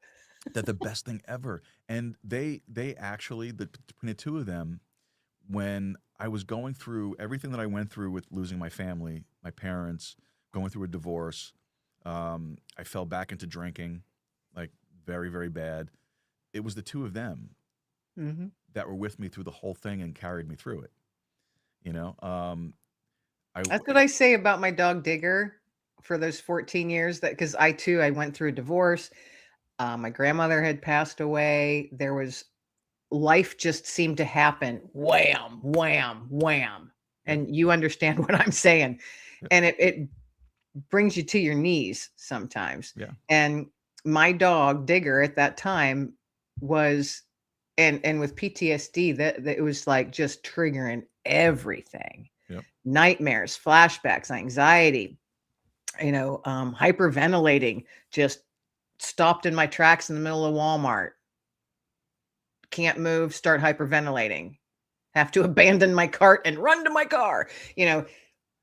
Speaker 2: that the best thing ever. And they actually, between the two of them, when I was going through everything that I went through with losing my family, my parents, going through a divorce, I fell back into drinking, like very, very bad. It was the two of them
Speaker 3: Hmm.
Speaker 2: that were with me through the whole thing and carried me through it. You know, I
Speaker 3: That's what I say about my dog Digger for those 14 years, that because I went through a divorce. My grandmother had passed away. There was life just seemed to happen. Wham, wham, wham.
Speaker 2: yeah,
Speaker 3: And you understand what I'm saying.
Speaker 2: yeah,
Speaker 3: And it brings you to your knees sometimes.
Speaker 2: yeah,
Speaker 3: And my dog Digger at that time was, and with PTSD, that it was like just triggering everything.
Speaker 2: yeah,
Speaker 3: Nightmares, flashbacks, anxiety, hyperventilating, just stopped in my tracks in the middle of Walmart. Can't move, start hyperventilating. Have to abandon my cart and run to my car.
Speaker 2: yeah,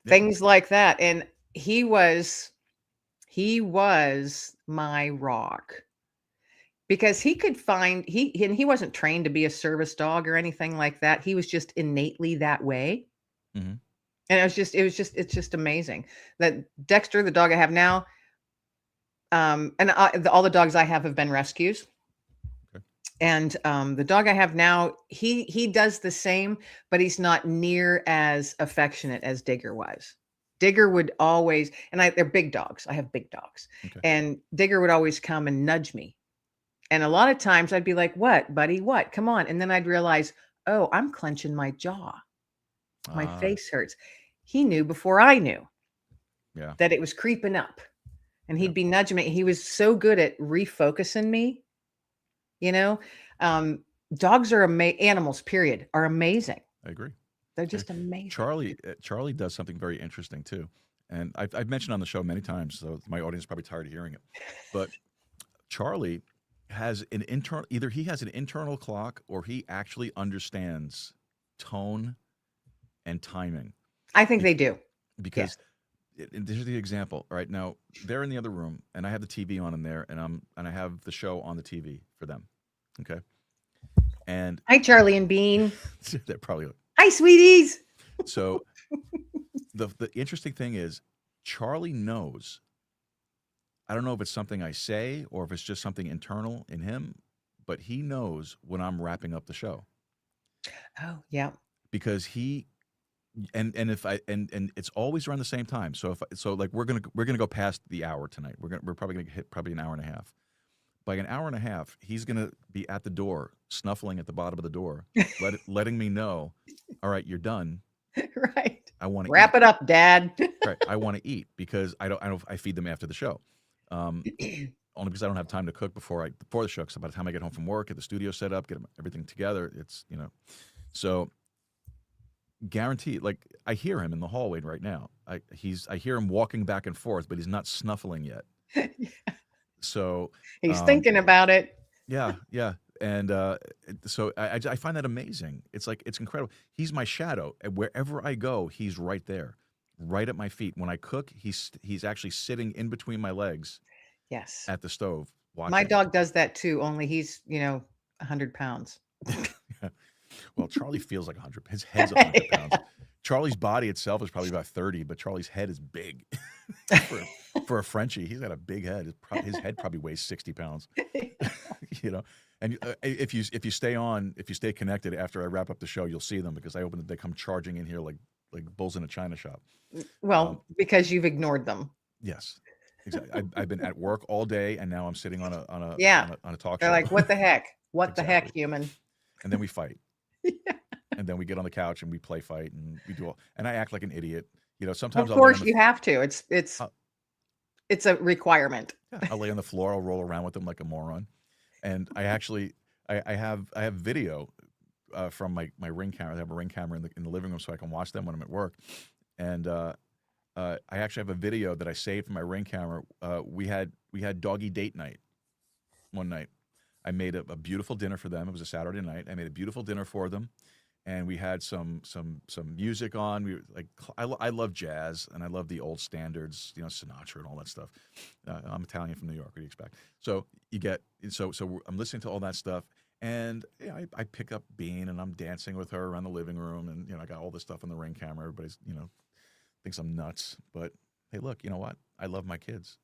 Speaker 3: Things like that. And he was my rock because he could find he wasn't trained to be a service dog or anything like that. He was just innately that way.
Speaker 2: hmm
Speaker 3: And it's just amazing that Dexter, the dog I have now, all the dogs I have been rescues.
Speaker 2: okay,
Speaker 3: And the dog I have now, he does the same, but he's not near as affectionate as Digger was. Digger would always, they're big dogs. I have big dogs,
Speaker 2: okay.
Speaker 3: and Digger would always come and nudge me. And a lot of times I'd be like, "What, buddy? What? Come on!" And then I'd realize, "Oh, I'm clenching my jaw. My
Speaker 2: Uh,
Speaker 3: face hurts." He knew before I knew
Speaker 2: yeah,
Speaker 3: that it was creeping up, and
Speaker 2: yeah,
Speaker 3: he'd be nudging me. He was so good at refocusing me. You know, um, dogs are animals. Period, are amazing.
Speaker 2: I agree.
Speaker 3: They're
Speaker 2: And
Speaker 3: just amazing.
Speaker 2: Charlie does something very interesting too, and I've mentioned on the show many times, so my audience is probably tired of hearing it. But Charlie has an internal, either he has an internal clock or he actually understands tone and timing.
Speaker 3: I think
Speaker 2: Be-
Speaker 3: they do.
Speaker 2: Because
Speaker 3: Yes.
Speaker 2: and this is the example. Right now, they're in the other room, and I have the TV on in there, and I have the show on the TV for them. Okay, and
Speaker 3: Hi, Charlie and Bean.
Speaker 2: they're probably
Speaker 3: Hi, sweeties.
Speaker 2: so. The interesting thing is, Charlie knows. I don't know if it's something I say or if it's just something internal in him, but he knows when I'm wrapping up the show
Speaker 3: Oh, yeah.
Speaker 2: because he and if I and it's always around the same time. So like we're gonna go past the hour tonight. We're probably gonna hit probably an hour and a half. By an hour and a half, he's gonna be at the door, snuffling at the bottom of the door, letting me know, all right, you're done.
Speaker 3: Right.
Speaker 2: I want to
Speaker 3: Wrap
Speaker 2: eat.
Speaker 3: it up, Dad.
Speaker 2: Right, I want to eat because I feed them after the show. Only because I don't have time to cook before the show. Because by the time I get home from work, get the studio set up, get everything together, it's So guaranteed, like I hear him in the hallway right now. I hear him walking back and forth, but he's not snuffling yet. So
Speaker 3: He's thinking about it.
Speaker 2: yeah, yeah, and so I find that amazing. It's like it's incredible. He's my shadow, and wherever I go, he's right there, right at my feet. When I cook, he's actually sitting in between my legs
Speaker 3: Yes.
Speaker 2: at the stove
Speaker 3: My
Speaker 2: watching.
Speaker 3: dog does that too, only he's, 100 pounds.
Speaker 2: Well, Charlie feels like 100. His head's 100 pounds. Charlie's body itself is probably about 30, but Charlie's head is big. for a Frenchie, he's got a big head. His head probably weighs 60 pounds. And if you stay connected after I wrap up the show, you'll see them because they come charging in here like bulls in a china shop.
Speaker 3: Well, because you've ignored them.
Speaker 2: Yes, exactly. I've been at work all day, and now I'm sitting on a
Speaker 3: Yeah.
Speaker 2: on a talk
Speaker 3: They're
Speaker 2: show.
Speaker 3: like, what the heck? What the heck,
Speaker 2: Exactly.
Speaker 3: human?
Speaker 2: And then we fight.
Speaker 3: Yeah.
Speaker 2: And then we get on the couch and we play fight and we do all, and I act like an idiot. Sometimes
Speaker 3: Of
Speaker 2: I'll lay on
Speaker 3: course
Speaker 2: the
Speaker 3: you have to. It's a requirement.
Speaker 2: I'll lay on the floor, I'll roll around with them like a moron. And I actually I have video from my Ring camera. I have a Ring camera in the living room so I can watch them when I'm at work. And I actually have a video that I saved from my Ring camera. We had doggy date night one night. I made a beautiful dinner for them. It was a Saturday night. I made a beautiful dinner for them. and we had some music on. We were like, I love jazz, and I love the old standards, Sinatra and all that stuff. I'm Italian from New York. What do you expect? So I'm listening to all that stuff, and I pick up Bean, and I'm dancing with her around the living room, and I got all this stuff on the Ring camera. Everybody's thinks I'm nuts, but hey, look, you know what? I love my kids.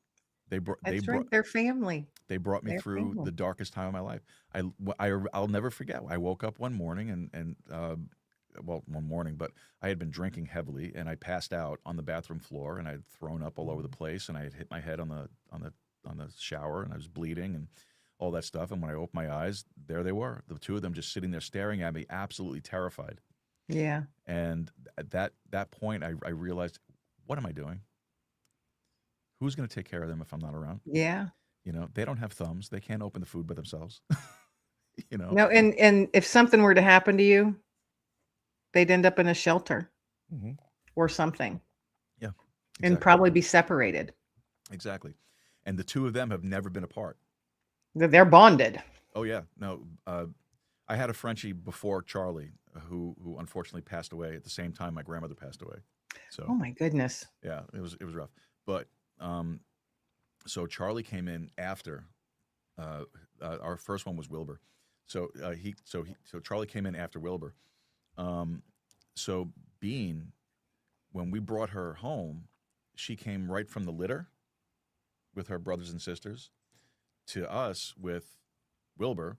Speaker 3: That's right. They're family.
Speaker 2: They brought me
Speaker 3: They're
Speaker 2: through
Speaker 3: family.
Speaker 2: the darkest time of my life. I'll never forget. I woke up one morning one morning, but I had been drinking heavily, and I passed out on the bathroom floor, and I had thrown up all over the place, and I had hit my head on the shower, and I was bleeding and all that stuff. And when I opened my eyes, there they were, the two of them just sitting there staring at me, absolutely terrified.
Speaker 3: Yeah.
Speaker 2: And at that point, I realized, what am I doing? Who's going to take care of them if I'm not around?
Speaker 3: Yeah.
Speaker 2: They don't have thumbs. They can't open the food by themselves.
Speaker 3: No, and if something were to happen to you, they'd end up in a shelter or something.
Speaker 2: Yeah.
Speaker 3: And
Speaker 2: Exactly.
Speaker 3: probably be separated.
Speaker 2: Exactly. And the two of them have never been apart.
Speaker 3: They're bonded.
Speaker 2: Oh yeah. No, I had a Frenchie before Charlie who unfortunately passed away at the same time my grandmother passed away. So
Speaker 3: Oh my goodness.
Speaker 2: yeah, it was rough. But so Charlie came in after our first one was Wilbur. So Charlie came in after Wilbur. So Bean, when we brought her home, she came right from the litter with her brothers and sisters to us with Wilbur.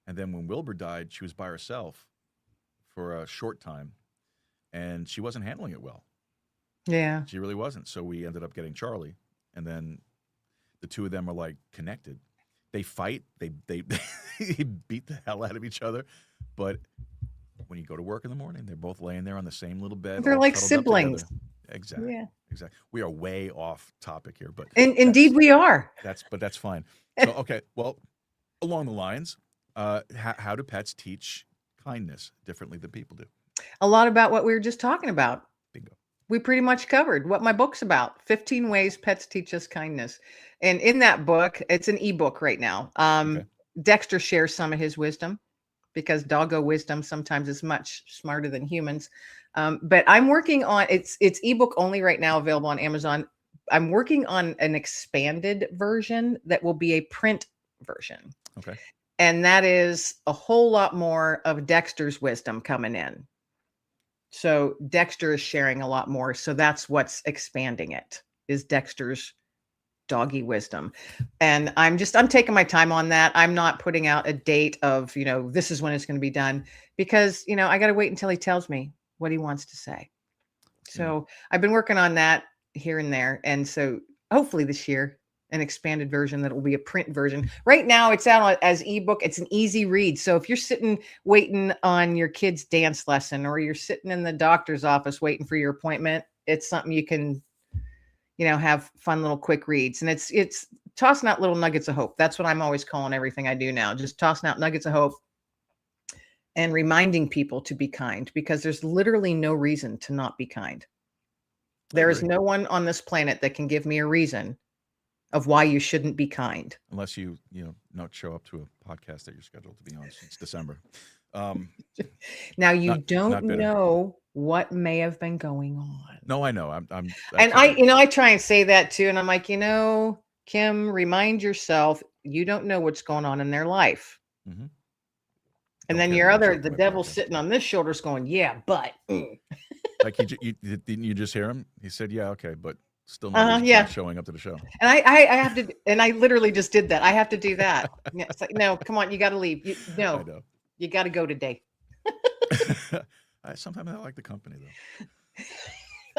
Speaker 2: And then when Wilbur died, she was by herself for a short time, and she wasn't handling it well.
Speaker 3: Yeah.
Speaker 2: She really wasn't. So we ended up getting Charlie, and then the two of them are like connected. They fight. They they beat the hell out of each other, but when you go to work in the morning, they're both laying there on the same little bed.
Speaker 3: They're
Speaker 2: all
Speaker 3: like
Speaker 2: cuddled up
Speaker 3: siblings.
Speaker 2: together. Exactly.
Speaker 3: Yeah.
Speaker 2: Exactly. We are way off topic here, but
Speaker 3: Indeed we are.
Speaker 2: that's fine. So okay, well, along the lines, how do pets teach kindness differently than people do?
Speaker 3: A lot about what we were just talking about.
Speaker 2: Bingo.
Speaker 3: We pretty much covered what my book's about. 15 ways pets teach us kindness. And in that book, it's an ebook right now.
Speaker 2: Okay.
Speaker 3: Dexter shares some of his wisdom because doggo wisdom sometimes is much smarter than humans. But I'm working on it's ebook only right now, available on Amazon. I'm working on an expanded version that will be a print version.
Speaker 2: Okay.
Speaker 3: And that is a whole lot more of Dexter's wisdom coming in. So Dexter is sharing a lot more. So that's what's expanding it, is Dexter's doggy wisdom. And I'm taking my time on that. I'm not putting out a date of, this is when it's going to be done, because, I got to wait until he tells me what he wants to say. So I've been working on that here and there. And so hopefully this year, an expanded version that will be a print version. Right now it's out as ebook. It's an easy read. So if you're sitting waiting on your kid's dance lesson, or you're sitting in the doctor's office waiting for your appointment, it's something you can, have fun little quick reads. And it's tossing out little nuggets of hope. That's what I'm always calling everything I do now. Just tossing out nuggets of hope and reminding people to be kind, because there's literally no reason to not be kind. There is no one on this planet that can give me a reason of why you shouldn't be kind.
Speaker 2: Unless you not show up to a podcast that you're scheduled to be on since December.
Speaker 3: Now you don't know what may have been going on.
Speaker 2: No, I know.
Speaker 3: I try and say that too. And I'm like, Kim, remind yourself, you don't know what's going on in their life.
Speaker 2: Mm-hmm.
Speaker 3: And then the devil's sitting on this shoulder's going, yeah, but.
Speaker 2: Like didn't you just hear him? He said, yeah, okay, but still not showing up to the show.
Speaker 3: And I have to, and I literally just did that. I have to do that. It's like, no, come on, you got to leave. You got to go today.
Speaker 2: Sometimes I like the company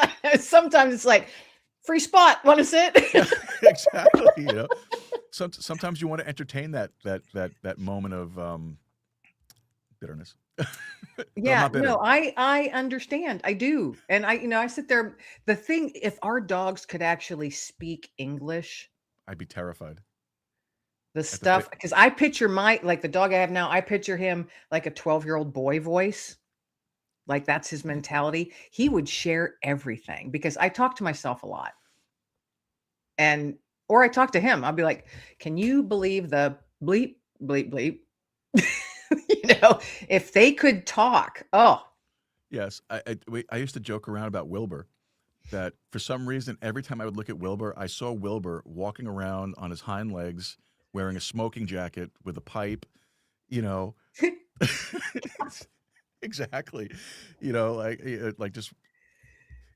Speaker 3: though. Sometimes it's like, free spot, want to sit?
Speaker 2: Exactly. Sometimes you want to entertain that moment of bitterness.
Speaker 3: Yeah, no, I understand. I do. And I sit there. The thing, if our dogs could actually speak English,
Speaker 2: I'd be terrified.
Speaker 3: The stuff, because I picture the dog I have now, I picture him like a 12-year-old boy voice. Like that's his mentality. He would share everything, because I talk to myself a lot. Or I talk to him. I'll be like, can you believe the bleep, bleep, bleep? if they could talk, oh,
Speaker 2: Yes, I used to joke around about Wilbur, that for some reason, every time I would look at Wilbur, I saw Wilbur walking around on his hind legs, wearing a smoking jacket with a pipe, you know. Exactly. Like just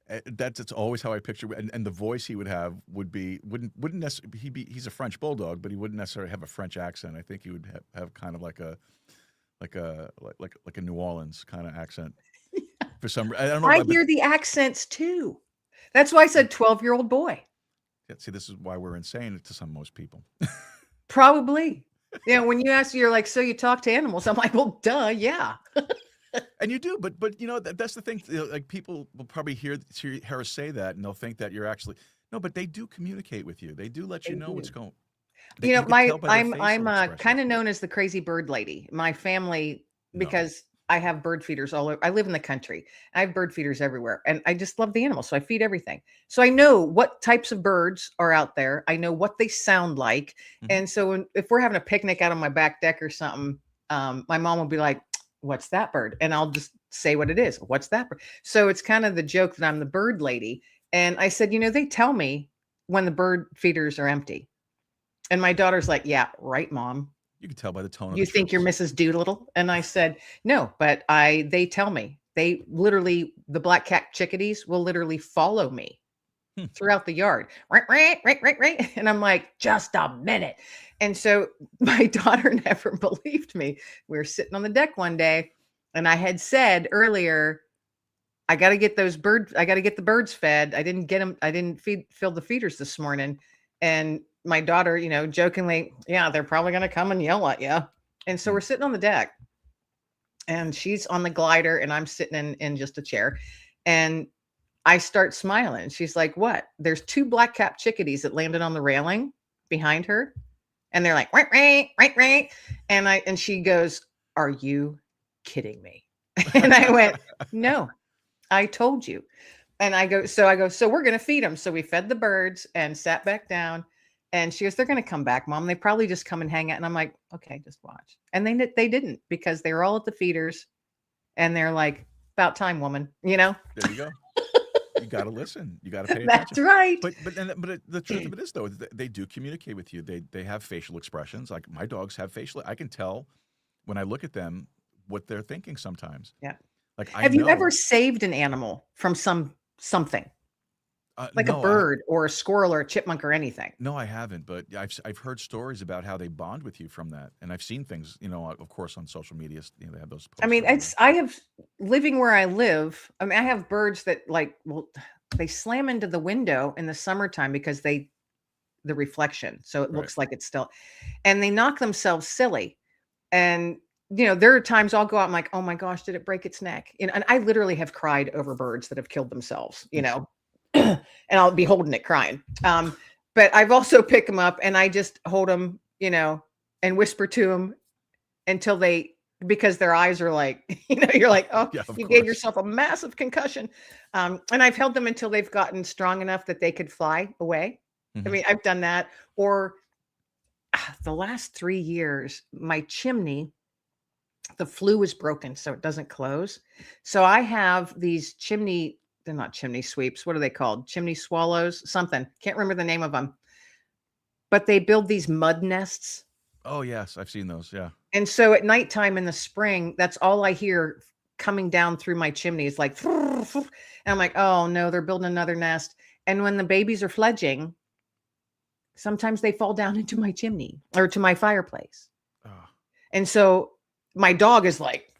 Speaker 2: it's always how I picture, and the voice he would have wouldn't necessarily, he's a French bulldog, but he wouldn't necessarily have a French accent. I think he would have kind of like a New Orleans kind of accent. For some, I don't know.
Speaker 3: I
Speaker 2: But
Speaker 3: hear the accents too. That's why I said 12-year-old boy.
Speaker 2: see, this is why we're insane to most people.
Speaker 3: Probably. When you ask, you're like, so you talk to animals? I'm like, well, duh, yeah.
Speaker 2: And you do, but that's the thing. Like, people will probably hear us say that, and they'll think that you're actually no, but they do communicate with you. They do let you know what's going. You can tell by their
Speaker 3: I'm
Speaker 2: facial expressions.
Speaker 3: kind of known as the crazy bird lady. My family,
Speaker 2: No.
Speaker 3: because I have bird feeders all over. I live in the country. I have bird feeders everywhere, and I just love the animals, so I feed everything. So I know what types of birds are out there. I know what they sound like, and so if we're having a picnic out on my back deck or something, my mom will be like, "What's that bird?" And I'll just say what it is. What's that bird? So it's kind of the joke that I'm the bird lady. And I said, they tell me when the bird feeders are empty. And my daughter's like, yeah, right, Mom.
Speaker 2: You can tell by the tone of
Speaker 3: You
Speaker 2: the
Speaker 3: think you're
Speaker 2: chirps.
Speaker 3: Mrs. Doolittle? And I said, no, but they tell me. They literally, the black cat chickadees will literally follow me throughout the yard. Right. And I'm like, just a minute. And so my daughter never believed me. We were sitting on the deck one day, and I had said earlier, I got to get the birds fed. I didn't get them. I didn't fill the feeders this morning. And my daughter, jokingly, yeah, they're probably going to come and yell at you. And so we're sitting on the deck, and she's on the glider, and I'm sitting in just a chair, and I start smiling. She's like, what? There's 2 black-capped chickadees that landed on the railing behind her. And they're like, right. And she goes, are you kidding me? And I went, no, I told you. And I go, so we're going to feed them. So we fed the birds and sat back down. And she goes, they're going to come back, Mom. They probably just come and hang out. And I'm like, okay, just watch. And they didn't, because they were all at the feeders. And they're like, about time, woman,
Speaker 2: There you go. You got to listen. You got to pay attention.
Speaker 3: That's right.
Speaker 2: But the truth of it is, though, they do communicate with you. They have facial expressions. Like, my dogs have facial. I can tell when I look at them what they're thinking sometimes.
Speaker 3: Yeah.
Speaker 2: Like,
Speaker 3: Have you ever saved an animal from something? Like
Speaker 2: no,
Speaker 3: a bird or a squirrel or a chipmunk or anything?
Speaker 2: No, I haven't. But I've heard stories about how they bond with you from that, and I've seen things. Of course, on social media, they have those posts.
Speaker 3: I mean, I have living where I live. I mean, I have birds that they slam into the window in the summertime because the reflection, so it looks like it's still, and they knock themselves silly. And there are times I'll go out and like, oh my gosh, did it break its neck? And I literally have cried over birds that have killed themselves. And I'll be holding it crying. But I've also picked them up and I just hold them, and whisper to them until because their eyes are like, you're like, oh,
Speaker 2: Yeah,
Speaker 3: you
Speaker 2: of
Speaker 3: gave
Speaker 2: course.
Speaker 3: yourself a massive concussion. And I've held them until they've gotten strong enough that they could fly away. I mean, I've done that. Or the last 3 years, my chimney, the flue is broken, so it doesn't close. So I have these they're not chimney sweeps. What are they called? Chimney swallows, something. Can't remember the name of them. But they build these mud nests.
Speaker 2: Oh, yes. I've seen those. Yeah.
Speaker 3: And so at nighttime in the spring, that's all I hear coming down through my chimney is like, and I'm like, oh no, they're building another nest. And when the babies are fledging, sometimes they fall down into my chimney or to my fireplace.
Speaker 2: Oh.
Speaker 3: And so my dog is like,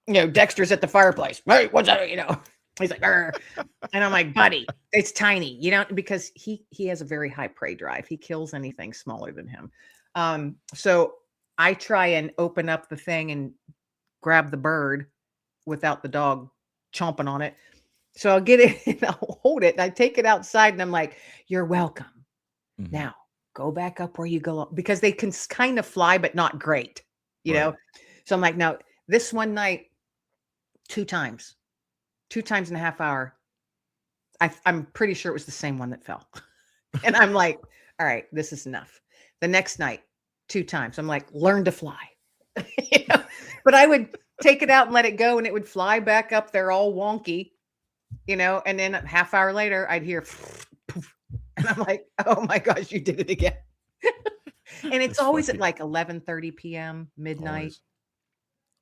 Speaker 3: Dexter's at the fireplace. Hey, what's that? He's like, "Arr." And I'm like, buddy, it's tiny, because he has a very high prey drive. He kills anything smaller than him. So I try and open up the thing and grab the bird without the dog chomping on it. So I'll get it and I'll hold it and I take it outside and I'm like, you're welcome.
Speaker 2: Mhm.
Speaker 3: Now go back up where you go, because they can kind of fly, but not great,
Speaker 2: Right.
Speaker 3: So I'm like, now this one night, 2 times in a half hour, I'm pretty sure it was the same one that fell. And I'm like, all right, this is enough. The next night, 2 times. I'm like, learn to fly. But I would take it out and let it go, and it would fly back up there all wonky, and then a half hour later, I'd hear, and I'm like, oh my gosh, you did it again. And it's
Speaker 2: That's
Speaker 3: always at
Speaker 2: funny.
Speaker 3: like 11:30 p.m., midnight.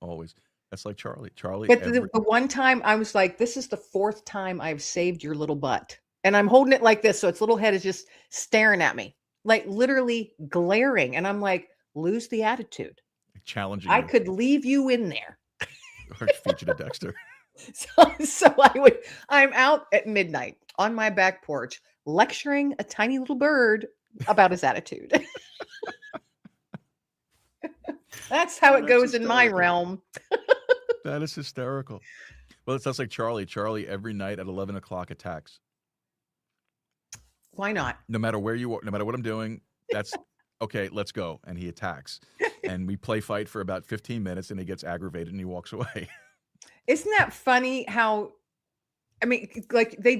Speaker 2: Always. That's like Charlie. Charlie,
Speaker 3: But the one time I was like, this is the fourth time I've saved your little butt. And I'm holding it like this. So its little head is just staring at me, like literally glaring. And I'm like, lose the attitude.
Speaker 2: challenging
Speaker 3: I
Speaker 2: you
Speaker 3: could leave you in there.
Speaker 2: or feed you to Dexter.
Speaker 3: So I'm out at midnight on my back porch lecturing a tiny little bird about his attitude. That's how it
Speaker 2: That's
Speaker 3: goes in my
Speaker 2: hysterical.
Speaker 3: realm.
Speaker 2: That is hysterical. Well, it sounds like Charlie. Charlie every night at 11 o'clock attacks.
Speaker 3: Why not?
Speaker 2: No matter where you are, no matter what I'm doing, that's okay, let's go. And he attacks. And we play fight for about 15 minutes and he gets aggravated and he walks away.
Speaker 3: Isn't that funny how, I mean, like they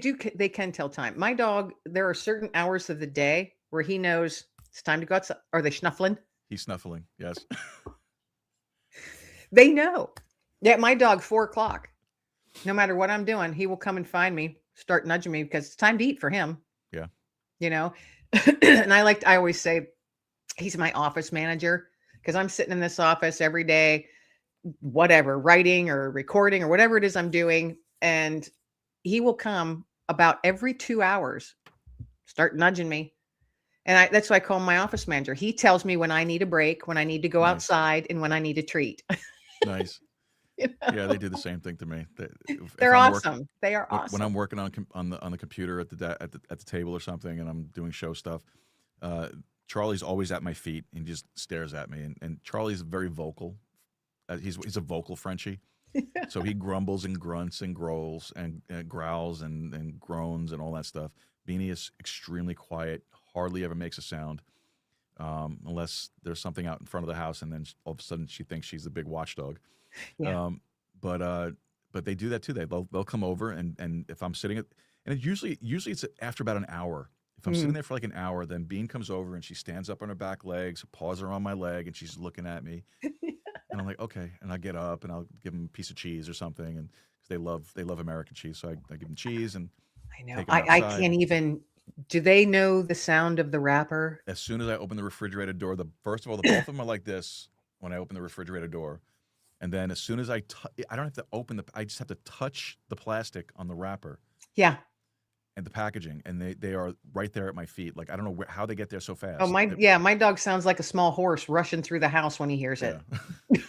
Speaker 3: can tell time. My dog, there are certain hours of the day where he knows it's time to go outside. Are they snuffling?
Speaker 2: He's snuffling. Yes.
Speaker 3: They know. Yeah, my dog, 4:00. No matter what I'm doing, he will come and find me, start nudging me because it's time to eat for him.
Speaker 2: Yeah.
Speaker 3: And I always say he's my office manager because I'm sitting in this office every day, whatever, writing or recording or whatever it is I'm doing. And he will come about every 2 hours, start nudging me. And that's why I call him my office manager. He tells me when I need a break, when I need to go
Speaker 2: Nice.
Speaker 3: outside, and when I need a treat.
Speaker 2: Nice. Yeah, they do the same thing to me. If
Speaker 3: They're
Speaker 2: I'm
Speaker 3: awesome. They are
Speaker 2: when
Speaker 3: awesome.
Speaker 2: I'm working on the computer at the table or something, and I'm doing show stuff, Charlie's always at my feet and just stares at me. And Charlie's very vocal. He's a vocal Frenchie, so he grumbles and grunts and growls and growls and groans and all that stuff. Beanie is extremely quiet, hardly ever makes a sound, unless there's something out in front of the house, and then all of a sudden she thinks she's the big watchdog.
Speaker 3: Yeah.
Speaker 2: But they do that too. They'll come over and if I'm sitting and usually it's after about an hour. If I'm sitting there for like an hour, then Bean comes over and she stands up on her back legs, paws are on my leg, and she's looking at me. And I'm like, okay. And I get up and I'll give them a piece of cheese or something, and because they love American cheese, so I give them cheese and
Speaker 3: I know.
Speaker 2: take 'em
Speaker 3: I
Speaker 2: outside.
Speaker 3: can't even. Do they know the sound of the wrapper?
Speaker 2: As soon as I open the refrigerator door, first of all, both of them are like this when I open the refrigerator door. And then as soon as I don't have to open I just have to touch the plastic on the wrapper
Speaker 3: Yeah.
Speaker 2: and the packaging, and they are right there at my feet. Like I don't know how they get there so fast.
Speaker 3: Oh, my dog sounds like a small horse rushing through the house when he hears it.
Speaker 2: Yeah.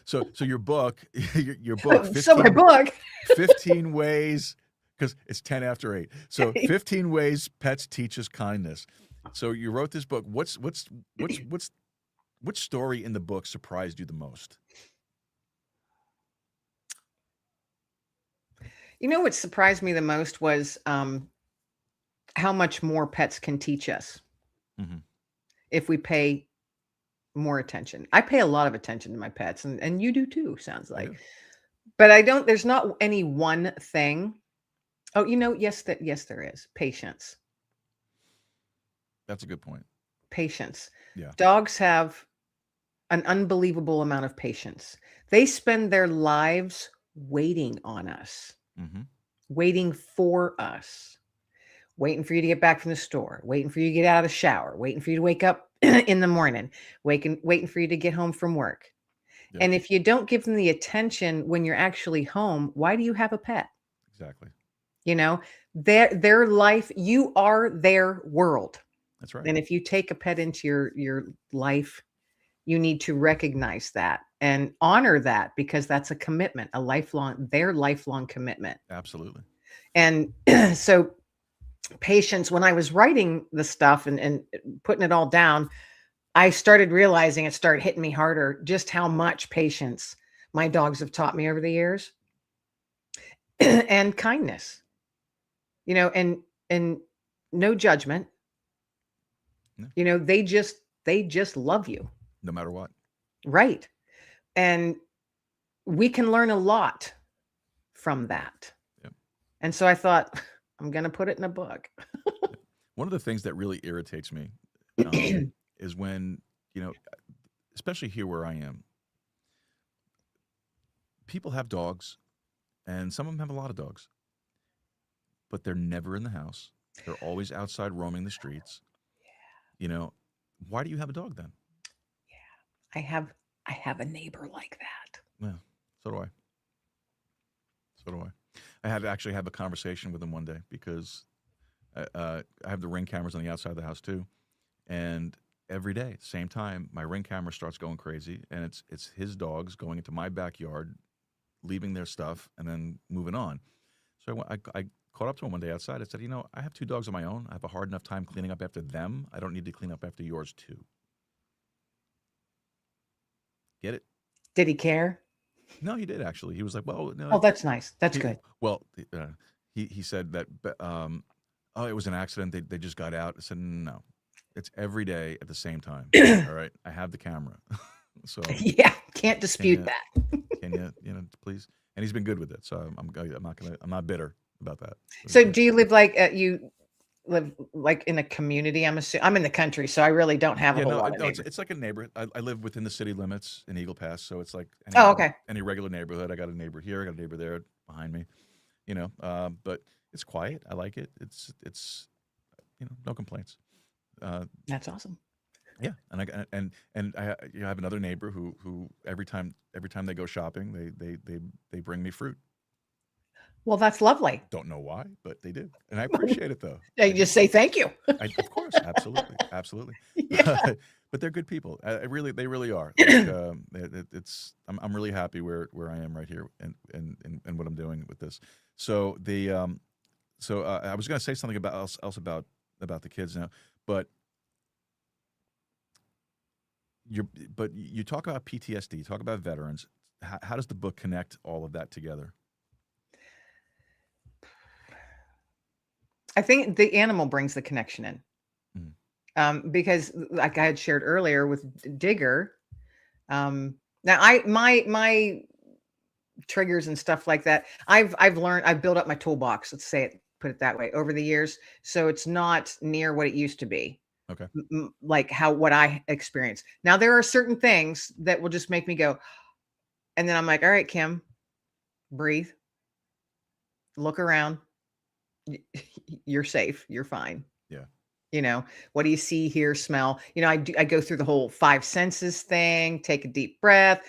Speaker 2: So your book, your book. 15,
Speaker 3: So my book.
Speaker 2: 15 ways, because it's 10 after 8. So 15 ways pets teach us kindness. So you wrote this book. Which story in the book surprised you the most?
Speaker 3: What surprised me the most was how much more pets can teach us if we pay more attention. I pay a lot of attention to my pets, and you do too, sounds like.
Speaker 2: Yeah.
Speaker 3: But there's not any one thing. Oh, yes, there is. Patience.
Speaker 2: That's a good point.
Speaker 3: Patience.
Speaker 2: Yeah.
Speaker 3: Dogs have an unbelievable amount of patience. They spend their lives waiting on us, waiting for us, waiting for you to get back from the store, waiting for you to get out of the shower, waiting for you to wake up in the morning, waiting for you to get home from work.
Speaker 2: Yeah.
Speaker 3: And if you don't give them the attention when you're actually home, why do you have a pet?
Speaker 2: Exactly.
Speaker 3: Their life, you are their world.
Speaker 2: That's right.
Speaker 3: And if you take a pet into your life, you need to recognize that and honor that, because that's a commitment, their lifelong commitment.
Speaker 2: Absolutely.
Speaker 3: And so patience, when I was writing the stuff and putting it all down, I started realizing, it started hitting me harder, just how much patience my dogs have taught me over the years. And kindness, and no judgment.
Speaker 2: Yeah.
Speaker 3: They just love you.
Speaker 2: No matter what.
Speaker 3: Right. And we can learn a lot from that.
Speaker 2: Yep.
Speaker 3: And so I thought, I'm going to put it in a book.
Speaker 2: One of the things that really irritates me is when, especially here where I am, people have dogs, and some of them have a lot of dogs, but they're never in the house. They're always outside roaming the streets. You know, why do you have a dog then?
Speaker 3: I have a neighbor like that.
Speaker 2: Yeah, so do I. So do I. I had to actually have a conversation with him one day because I have the Ring cameras on the outside of the house too, and every day, same time, my Ring camera starts going crazy, and it's his dogs going into my backyard, leaving their stuff, and then moving on. So I caught up to him one day outside. I said, you know, I have two dogs of my own. I have a hard enough time cleaning up after them. I don't need to clean up after yours too. Get it?
Speaker 3: Did he care?
Speaker 2: No, he did actually. He was like, well, no.
Speaker 3: Oh, that's nice. That's
Speaker 2: he,
Speaker 3: good.
Speaker 2: Well, he said that, oh, it was an accident. They just got out. I said, no, it's every day at the same time. All right, I have the camera, so
Speaker 3: Yeah, can't dispute that.
Speaker 2: can you please? And he's been good with it, so I'm not bitter about that.
Speaker 3: So do you live you live like in a community? I'm in the country, so I really don't have a whole lot of neighbors.
Speaker 2: It's like a neighborhood. I live within the city limits in Eagle Pass, so it's like
Speaker 3: okay.
Speaker 2: Any regular neighborhood. I got a neighbor here, I got a neighbor there behind me, but it's quiet. I like it. It's no complaints.
Speaker 3: That's awesome.
Speaker 2: Yeah, and I have another neighbor who every time they go shopping, they bring me fruit.
Speaker 3: Well, that's lovely.
Speaker 2: Don't know why, but they do, and I appreciate it though.
Speaker 3: They just say thank you.
Speaker 2: Of course, absolutely.
Speaker 3: Yeah.
Speaker 2: But they're good people. They really are. Like, I'm really happy where I am right here and what I'm doing with this. So I was going to say something about the kids now, but you talk about PTSD, you talk about veterans. How does the book connect all of that together?
Speaker 3: I think the animal brings the connection in. Because like I had shared earlier with Digger, now my triggers and stuff like that, I've learned, I've built up my toolbox, put it that way, over the years. So it's not near what it used to be.
Speaker 2: Okay.
Speaker 3: Like what I experience. Now there are certain things that will just make me go, and then I'm like, all right, Kim, breathe, look around. You're safe. You're fine.
Speaker 2: Yeah.
Speaker 3: What do you see, hear, smell? I go through the whole 5 senses thing, take a deep breath.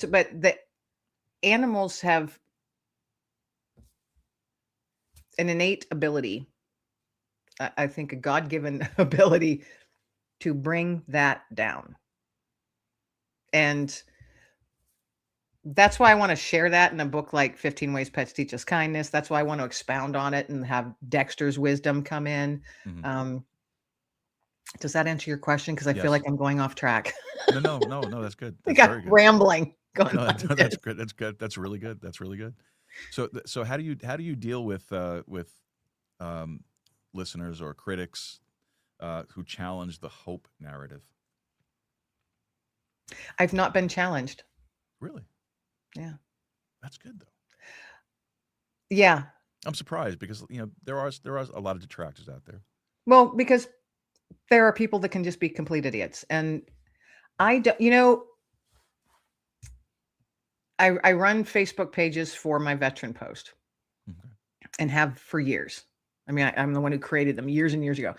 Speaker 3: But the animals have an innate ability, I think a God-given ability to bring that down. And that's why I want to share that in a book like 15 Ways Pets Teach Us Kindness. That's why I want to expound on it and have Dexter's wisdom come in.
Speaker 2: Mm-hmm.
Speaker 3: Does that answer your question? Because I feel like I'm going off track.
Speaker 2: No, that's good. That's
Speaker 3: very good. Rambling.
Speaker 2: That's good. That's good. That's really good. That's really good. So how do you deal with listeners or critics who challenge the hope narrative?
Speaker 3: I've not been challenged.
Speaker 2: Really?
Speaker 3: Yeah.
Speaker 2: That's good though.
Speaker 3: Yeah.
Speaker 2: I'm surprised because there are a lot of detractors out there.
Speaker 3: Well, because there are people that can just be complete idiots, and I don't. I run Facebook pages for my veteran post, and have for years. I mean, I'm the one who created them years and years ago.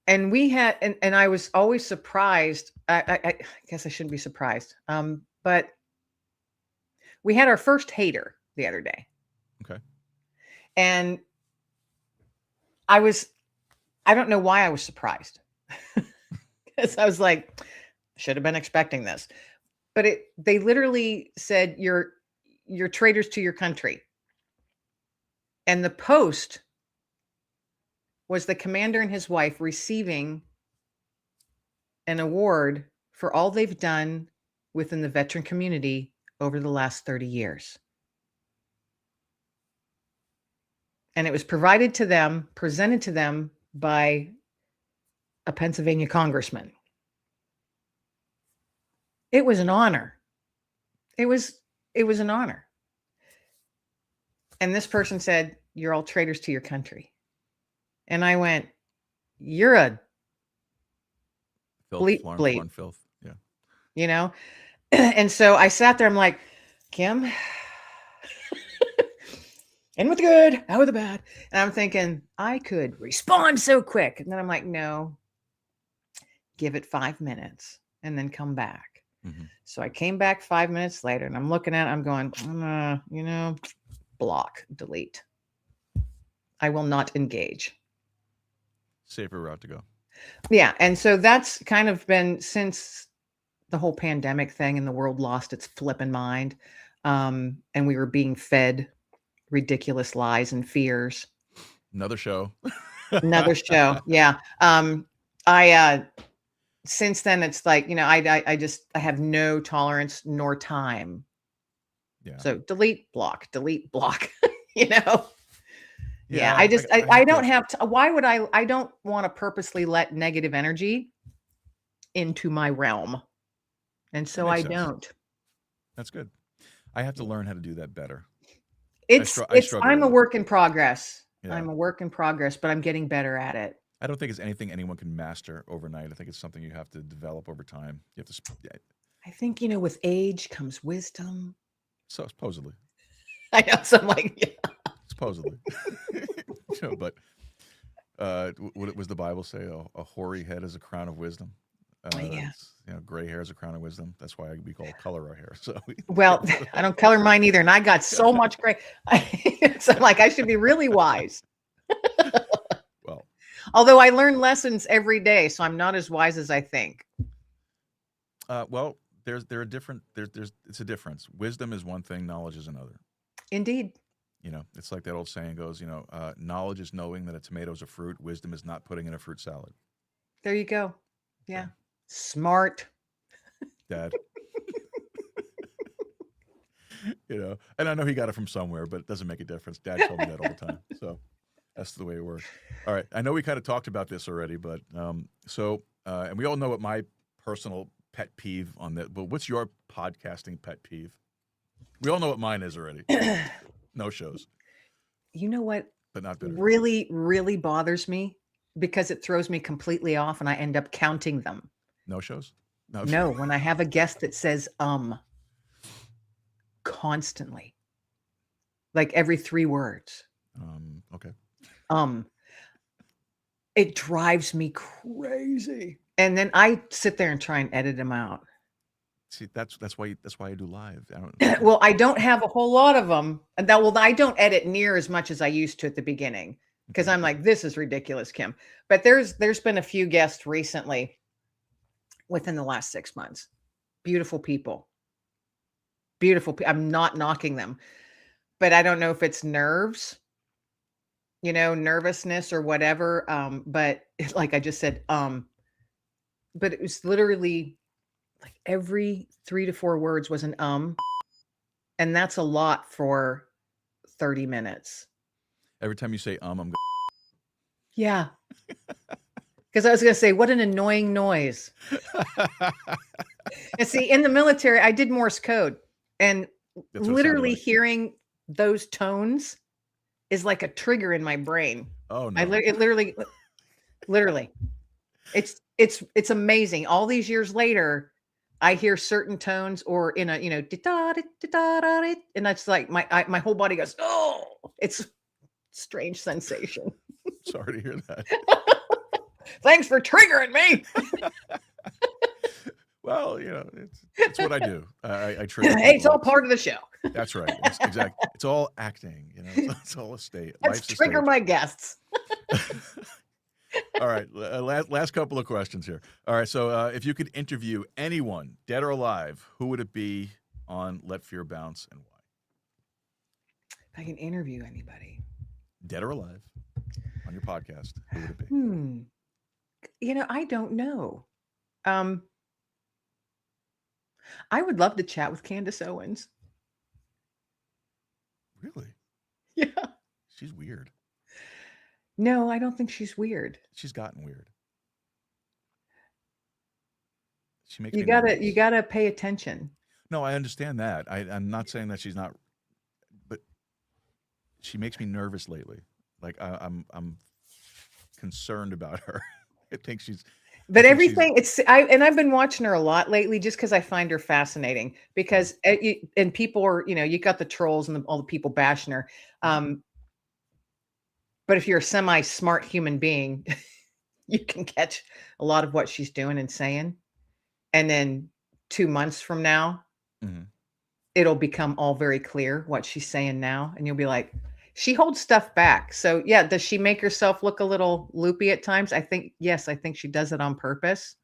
Speaker 3: And we had, and I was always surprised. I guess I shouldn't be surprised. But we had our first hater the other day.
Speaker 2: Okay.
Speaker 3: And I don't know why I was surprised. Because I was like, should have been expecting this. But they literally said, you're traitors to your country. And the post was the commander and his wife receiving an award for all they've done within the veteran community over the last 30 years. And it was presented to them by a Pennsylvania congressman. It was an honor. It was an honor. And this person said, you're all traitors to your country. And I went, you're a
Speaker 2: filth.
Speaker 3: bleep.
Speaker 2: Filth. Yeah.
Speaker 3: And so I sat there, I'm like, Kim, in with the good, out with the bad. And I'm thinking, I could respond so quick. And then I'm like, no, give it 5 minutes and then come back.
Speaker 2: Mm-hmm.
Speaker 3: So I came back 5 minutes later and I'm looking at it, I'm going, block, delete. I will not engage.
Speaker 2: Safer route to go.
Speaker 3: Yeah. And so that's kind of been since the whole pandemic thing and the world lost its flipping mind. And we were being fed ridiculous lies and fears.
Speaker 2: Another show.
Speaker 3: Another show. Yeah. Since then it's like, I have no tolerance nor time.
Speaker 2: Yeah.
Speaker 3: So delete, block, you know? Yeah.
Speaker 2: I
Speaker 3: I don't have to, why would I don't want to purposely let negative energy into my realm. And so I don't.
Speaker 2: That's good. I have to learn how to do that better.
Speaker 3: I'm a work in progress.
Speaker 2: Yeah.
Speaker 3: I'm a work in progress, but I'm getting better at it.
Speaker 2: I don't think it's anything anyone can master overnight. I think it's something you have to develop over time. You have to.
Speaker 3: I think, with age comes wisdom.
Speaker 2: So supposedly.
Speaker 3: I know. So I'm like, yeah.
Speaker 2: Supposedly. But what was the Bible say? A hoary head is a crown of wisdom.
Speaker 3: Yeah.
Speaker 2: Gray hair is a crown of wisdom. That's why we call color our hair. So
Speaker 3: well, I don't color mine either, and I got so much gray. So I'm like, I should be really wise.
Speaker 2: Well,
Speaker 3: although I learn lessons every day, so I'm not as wise as I think.
Speaker 2: Well, it's a difference. Wisdom is one thing, knowledge is another.
Speaker 3: Indeed.
Speaker 2: It's like that old saying goes, knowledge is knowing that a tomato is a fruit. Wisdom is not putting in a fruit salad.
Speaker 3: There you go. Yeah. Smart.
Speaker 2: Dad. And I know he got it from somewhere, but it doesn't make a difference. Dad told me that all the time. So that's the way it works. All right. I know we kind of talked about this already, but and we all know what my personal pet peeve on that, but what's your podcasting pet peeve? We all know what mine is already. No shows.
Speaker 3: You know what?
Speaker 2: But not bitter.
Speaker 3: Really, really bothers me because it throws me completely off and I end up counting them.
Speaker 2: No shows?
Speaker 3: No, when I have a guest that says constantly. Like every 3 words.
Speaker 2: Okay.
Speaker 3: It drives me crazy. And then I sit there and try and edit them out.
Speaker 2: See, that's why I do live.
Speaker 3: Well, I don't have a whole lot of them. I don't edit near as much as I used to at the beginning because I'm like, this is ridiculous, Kim. But there's been a few guests recently within the last 6 months. Beautiful people. I'm not knocking them, but I don't know if it's nerves, nervousness or whatever. But like I just said, but it was literally like every 3 to 4 words was an and that's a lot for 30 minutes.
Speaker 2: Every time you say I'm going.
Speaker 3: Yeah. Because I was going to say, what an annoying noise. And see, in the military, I did Morse code, and literally hearing those tones is like a trigger in my brain.
Speaker 2: Oh no!
Speaker 3: It literally, it's amazing. All these years later, I hear certain tones, or in a and that's like my whole body goes, oh, it's a strange sensation.
Speaker 2: Sorry to hear that.
Speaker 3: Thanks for triggering me.
Speaker 2: Well, it's what I do. I trigger.
Speaker 3: Hey, it's all part of the show.
Speaker 2: That's right. It's exactly. It's all acting. It's all a state.
Speaker 3: Let's trigger my guests.
Speaker 2: All right. Last couple of questions here. All right. So, if you could interview anyone, dead or alive, who would it be on Let Fear Bounce and why?
Speaker 3: If I can interview anybody,
Speaker 2: dead or alive, on your podcast, who would it be?
Speaker 3: I don't know. I would love to chat with Candace Owens.
Speaker 2: Really?
Speaker 3: Yeah.
Speaker 2: She's weird.
Speaker 3: No, I don't think she's weird.
Speaker 2: She's gotten weird. She makes
Speaker 3: you gotta pay attention.
Speaker 2: No, I understand that. I'm not saying that she's not, but she makes me nervous lately. Like I'm concerned about her. I think she's
Speaker 3: But
Speaker 2: think she's
Speaker 3: everything I've been watching her a lot lately just because I find her fascinating because and people are, you got the trolls and all the people bashing her. But if you're a semi-smart human being, you can catch a lot of what she's doing and saying. And then 2 months from now,
Speaker 2: Mhm.
Speaker 3: it'll become all very clear what she's saying now. And you'll be like, she holds stuff back. So yeah, does she make herself look a little loopy at times? Yes, I think she does it on purpose.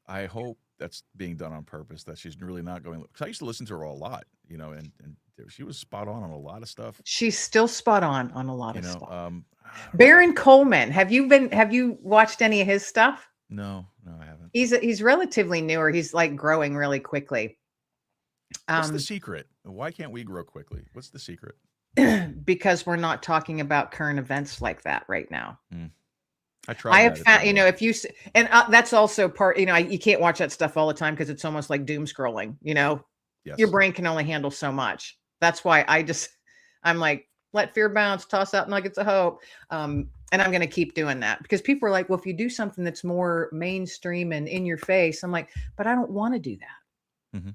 Speaker 2: I hope that's being done on purpose, that she's really not going, because I used to listen to her a lot, and she was spot on a lot of stuff,
Speaker 3: She's still spot on a lot
Speaker 2: you
Speaker 3: of
Speaker 2: know.
Speaker 3: stuff. Baron Coleman, have you watched any of his stuff?
Speaker 2: No, I haven't.
Speaker 3: He's relatively newer. He's like growing really quickly.
Speaker 2: What's the secret? Why can't we grow quickly? What's the secret?
Speaker 3: Because we're not talking about current events like that right now.
Speaker 2: I tried.
Speaker 3: I have found, if you and that's also part. You can't watch that stuff all the time because it's almost like doom scrolling.
Speaker 2: Yes.
Speaker 3: Your brain can only handle so much. That's why I'm like, let fear bounce, toss out nuggets of hope. And I'm going to keep doing that because people are like, well, if you do something that's more mainstream and in your face, I'm like, but I don't want to do that.
Speaker 2: Mm-hmm.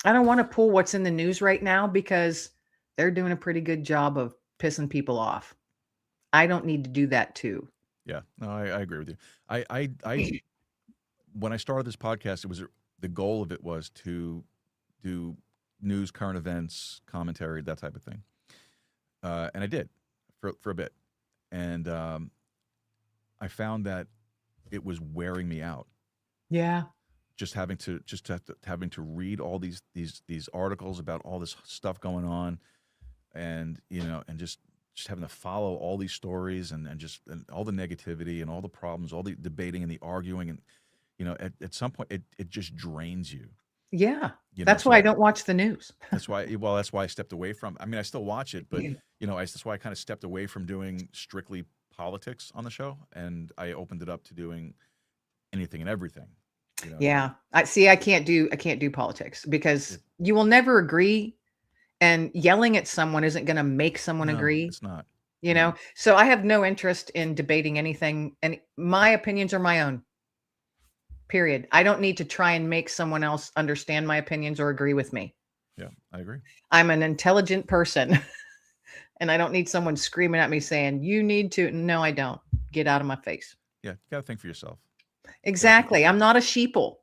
Speaker 3: I don't want to pull what's in the news right now because they're doing a pretty good job of pissing people off. I don't need to do that too.
Speaker 2: Yeah, no, I agree with you. I when I started this podcast, the goal of it was to do news, current events, commentary, that type of thing, and I did for a bit, and I found that it was wearing me out.
Speaker 3: Yeah,
Speaker 2: just having to read all these articles about all this stuff going on, and just having to follow all these stories and all the negativity and all the problems, all the debating and the arguing, and at some point it just drains you.
Speaker 3: Yeah, that's why I don't watch the news.
Speaker 2: That's why I stepped away from. I mean, I still watch it, but that's why I kind of stepped away from doing strictly politics on the show, and I opened it up to doing anything and everything.
Speaker 3: Yeah, I can't do politics because you will never agree, and yelling at someone isn't going to make someone agree.
Speaker 2: It's not.
Speaker 3: So I have no interest in debating anything, and my opinions are my own. Period. I don't need to try and make someone else understand my opinions or agree with me.
Speaker 2: Yeah, I agree.
Speaker 3: I'm an intelligent person, and I don't need someone screaming at me saying, you need to. No, I don't. Get out of my face.
Speaker 2: Yeah, you got to think for yourself.
Speaker 3: Exactly. I'm not a sheeple.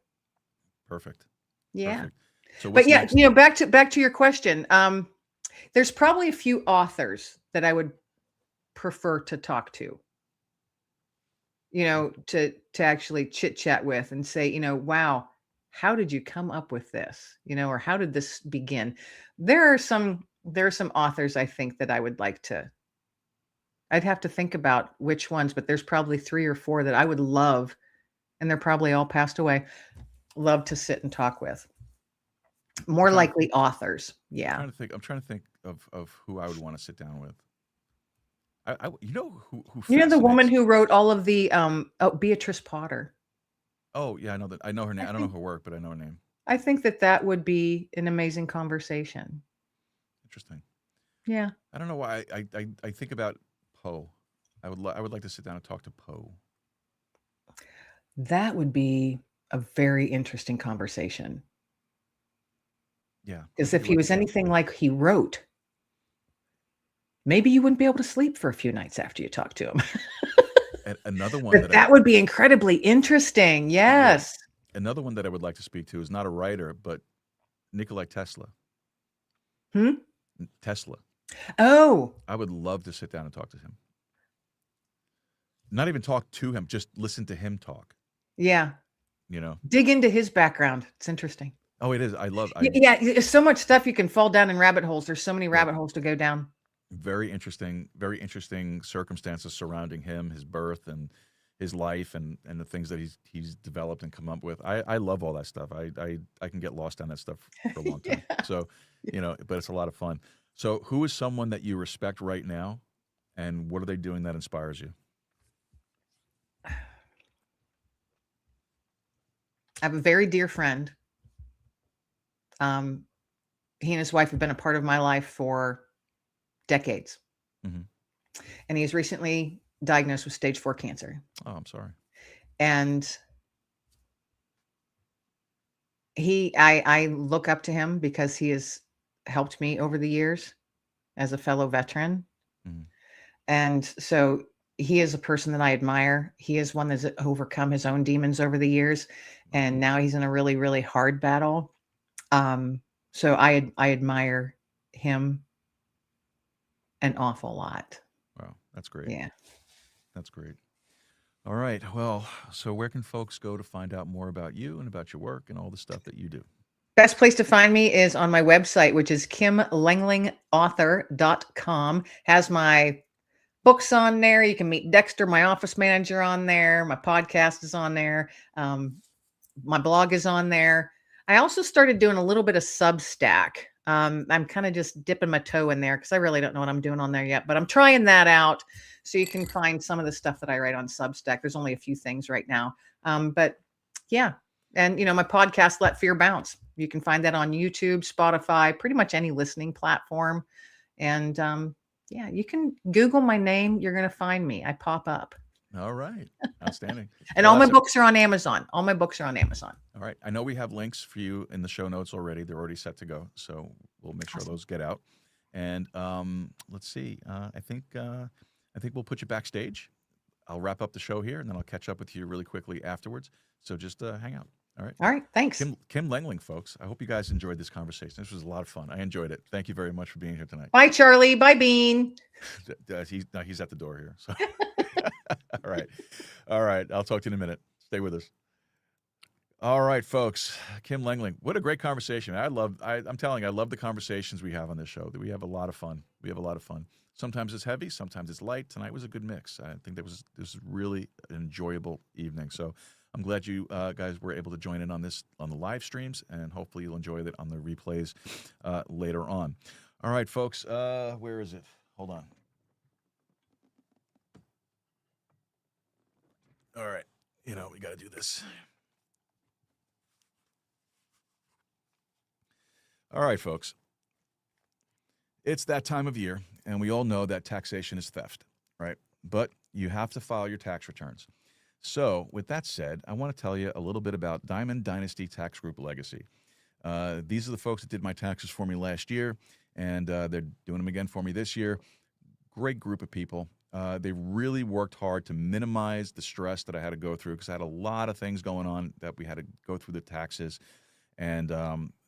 Speaker 2: Perfect.
Speaker 3: Yeah.
Speaker 2: Perfect. So
Speaker 3: but yeah,
Speaker 2: next?
Speaker 3: back to your question. There's probably a few authors that I would prefer to talk to. To actually chit chat with and say, wow, how did you come up with this? Or how did this begin? There are some authors I think that I would like to. I'd have to think about which ones, but there's probably 3 or 4 that I would love, and they're probably all passed away. Love to sit and talk with. More likely authors. Yeah.
Speaker 2: I'm trying to think of who I would want to sit down with. Who
Speaker 3: the woman who wrote all of the Beatrice Potter.
Speaker 2: Oh yeah, I know that. I know her name. I don't know her work, but I know her name.
Speaker 3: I think that would be an amazing conversation.
Speaker 2: Interesting.
Speaker 3: Yeah.
Speaker 2: I don't know why I think about Poe. I would like to sit down and talk to Poe.
Speaker 3: That would be a very interesting conversation.
Speaker 2: Yeah.
Speaker 3: Because if he was anything like he wrote, maybe you wouldn't be able to sleep for a few nights after you talk to him.
Speaker 2: Another one
Speaker 3: that would be incredibly interesting. Yes.
Speaker 2: Yeah. Another one that I would like to speak to is not a writer, but Nikola Tesla. Tesla.
Speaker 3: Oh.
Speaker 2: I would love to sit down and talk to him. Not even talk to him, just listen to him talk.
Speaker 3: Yeah.
Speaker 2: Dig
Speaker 3: into his background. It's interesting.
Speaker 2: Oh, it is.
Speaker 3: Yeah, there's so much stuff you can fall down in rabbit holes. There's so many rabbit holes to go down.
Speaker 2: Very interesting circumstances surrounding him, his birth and his life and the things that he's developed and come up with. I love all that stuff. I can get lost down that stuff for a long time. Yeah. So, but it's a lot of fun. So who is someone that you respect right now, and what are they doing that inspires you?
Speaker 3: I have a very dear friend. He and his wife have been a part of my life for decades. Mm-hmm. And he was recently diagnosed with stage 4 cancer.
Speaker 2: Oh, I'm sorry.
Speaker 3: And I look up to him because he has helped me over the years as a fellow veteran.
Speaker 2: Mhm.
Speaker 3: And so he is a person that I admire. He is one that's overcome his own demons over the years. And now he's in a really, really hard battle. So I admire him an awful lot.
Speaker 2: Wow, that's great.
Speaker 3: Yeah.
Speaker 2: That's great. All right. Well, so where can folks go to find out more about you and about your work and all the stuff that you do?
Speaker 3: Best place to find me is on my website, which is kimlenglingauthor.com. Has my books on there. You can meet Dexter, my office manager, on there. My podcast is on there. My blog is on there. I also started doing a little bit of Substack. I'm kind of just dipping my toe in there because I really don't know what I'm doing on there yet, but I'm trying that out. So you can find some of the stuff that I write on Substack. There's only a few things right now. But yeah. And, my podcast, Let Fear Bounce. You can find that on YouTube, Spotify, pretty much any listening platform. And yeah, you can Google my name. You're going to find me. I pop up.
Speaker 2: All right. Outstanding.
Speaker 3: And all my books are on Amazon. All my books are on Amazon.
Speaker 2: All right. I know we have links for you in the show notes already. They're already set to go. So we'll make sure those get out. And let's see. I think we'll put you backstage. I'll wrap up the show here, and then I'll catch up with you really quickly afterwards. So just hang out. All right.
Speaker 3: All right. Thanks.
Speaker 2: Kim Lengling, folks. I hope you guys enjoyed this conversation. This was a lot of fun. I enjoyed it. Thank you very much for being here tonight.
Speaker 3: Bye, Charlie. Bye, Bean.
Speaker 2: He's at the door here. So. All right. All right. I'll talk to you in a minute. Stay with us. All right, folks. Kim Lengling. What a great conversation. I'm telling you, I love the conversations we have on this show. We have a lot of fun. Sometimes it's heavy. Sometimes it's light. Tonight was a good mix. I think this was really an enjoyable evening. So I'm glad you guys were able to join in on this on the live streams, and hopefully you'll enjoy it on the replays later on. All right, folks. Where is it? Hold on. All right. We got to do this. All right, folks. It's that time of year, and we all know that taxation is theft, right? But you have to file your tax returns. So with that said, I want to tell you a little bit about Diamond Dynasty Tax Group Legacy. These are the folks that did my taxes for me last year, and they're doing them again for me this year. Great group of people. They really worked hard to minimize the stress that I had to go through because I had a lot of things going on that we had to go through the taxes. And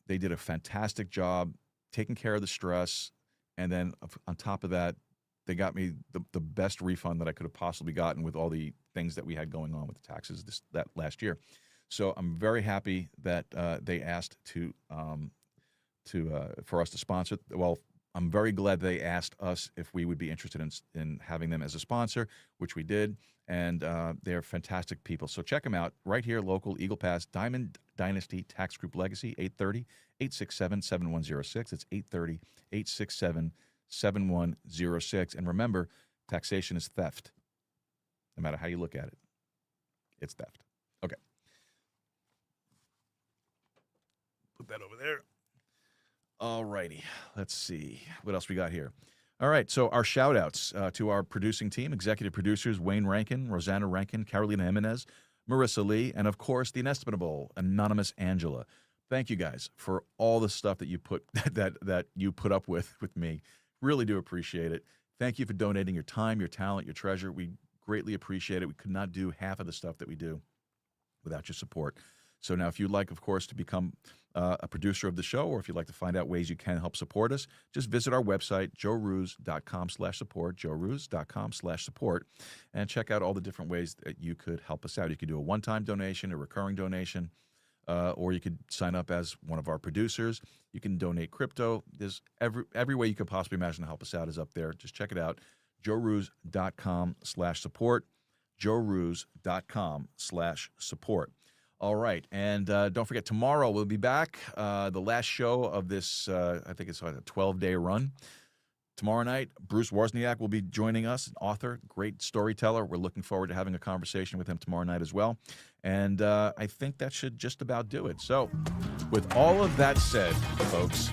Speaker 2: they did a fantastic job taking care of the stress. And then on top of that, they got me the best refund that I could have possibly gotten with all the things that we had going on with the taxes that last year. So I'm very happy that they asked for us to sponsor. Well, I'm very glad they asked us if we would be interested in having them as a sponsor, which we did. And they're fantastic people. So check them out right here, local, Eagle Pass, Diamond Dynasty Tax Group Legacy, 830-867-7106. It's 830-867-7106. And remember, taxation is theft. No matter how you look at it, it's theft. Okay. Put that over there. All righty. Let's see what else we got here. All right. So our shout outs to our producing team, executive producers, Wayne Rankin, Rosanna Rankin, Carolina Jimenez, Marissa Lee, and of course, the inestimable Anonymous Angela. Thank you guys for all the stuff that you put that you put up with me. Really do appreciate it. Thank you for donating your time, your talent, your treasure. We greatly appreciate it. We could not do half of the stuff that we do without your support. So now if you'd like, of course, to become a producer of the show, or if you'd like to find out ways you can help support us, just visit our website, joerooz.com/support, joerooz.com/support, and check out all the different ways that you could help us out. You could do a one-time donation, a recurring donation, or you could sign up as one of our producers. You can donate crypto. There's every way you could possibly imagine to help us out is up there. Just check it out, joerooz.com/support, joerooz.com/support. All right, and don't forget, tomorrow we'll be back. The last show of this, I think it's a 12-day run. Tomorrow night, Bruce Wozniak will be joining us, an author, great storyteller. We're looking forward to having a conversation with him tomorrow night as well. And I think that should just about do it. So with all of that said, folks,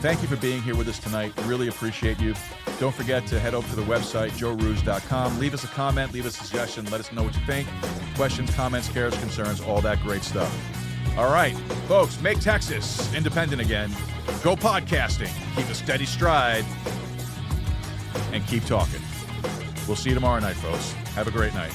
Speaker 2: thank you for being here with us tonight. Really appreciate you. Don't forget to head over to the website, joerooz.com. Leave us a comment, leave us a suggestion, let us know what you think. Questions, comments, cares, concerns, all that great stuff. All right, folks, make Texas independent again. Go podcasting. Keep a steady stride. And keep talking. We'll see you tomorrow night, folks. Have a great night.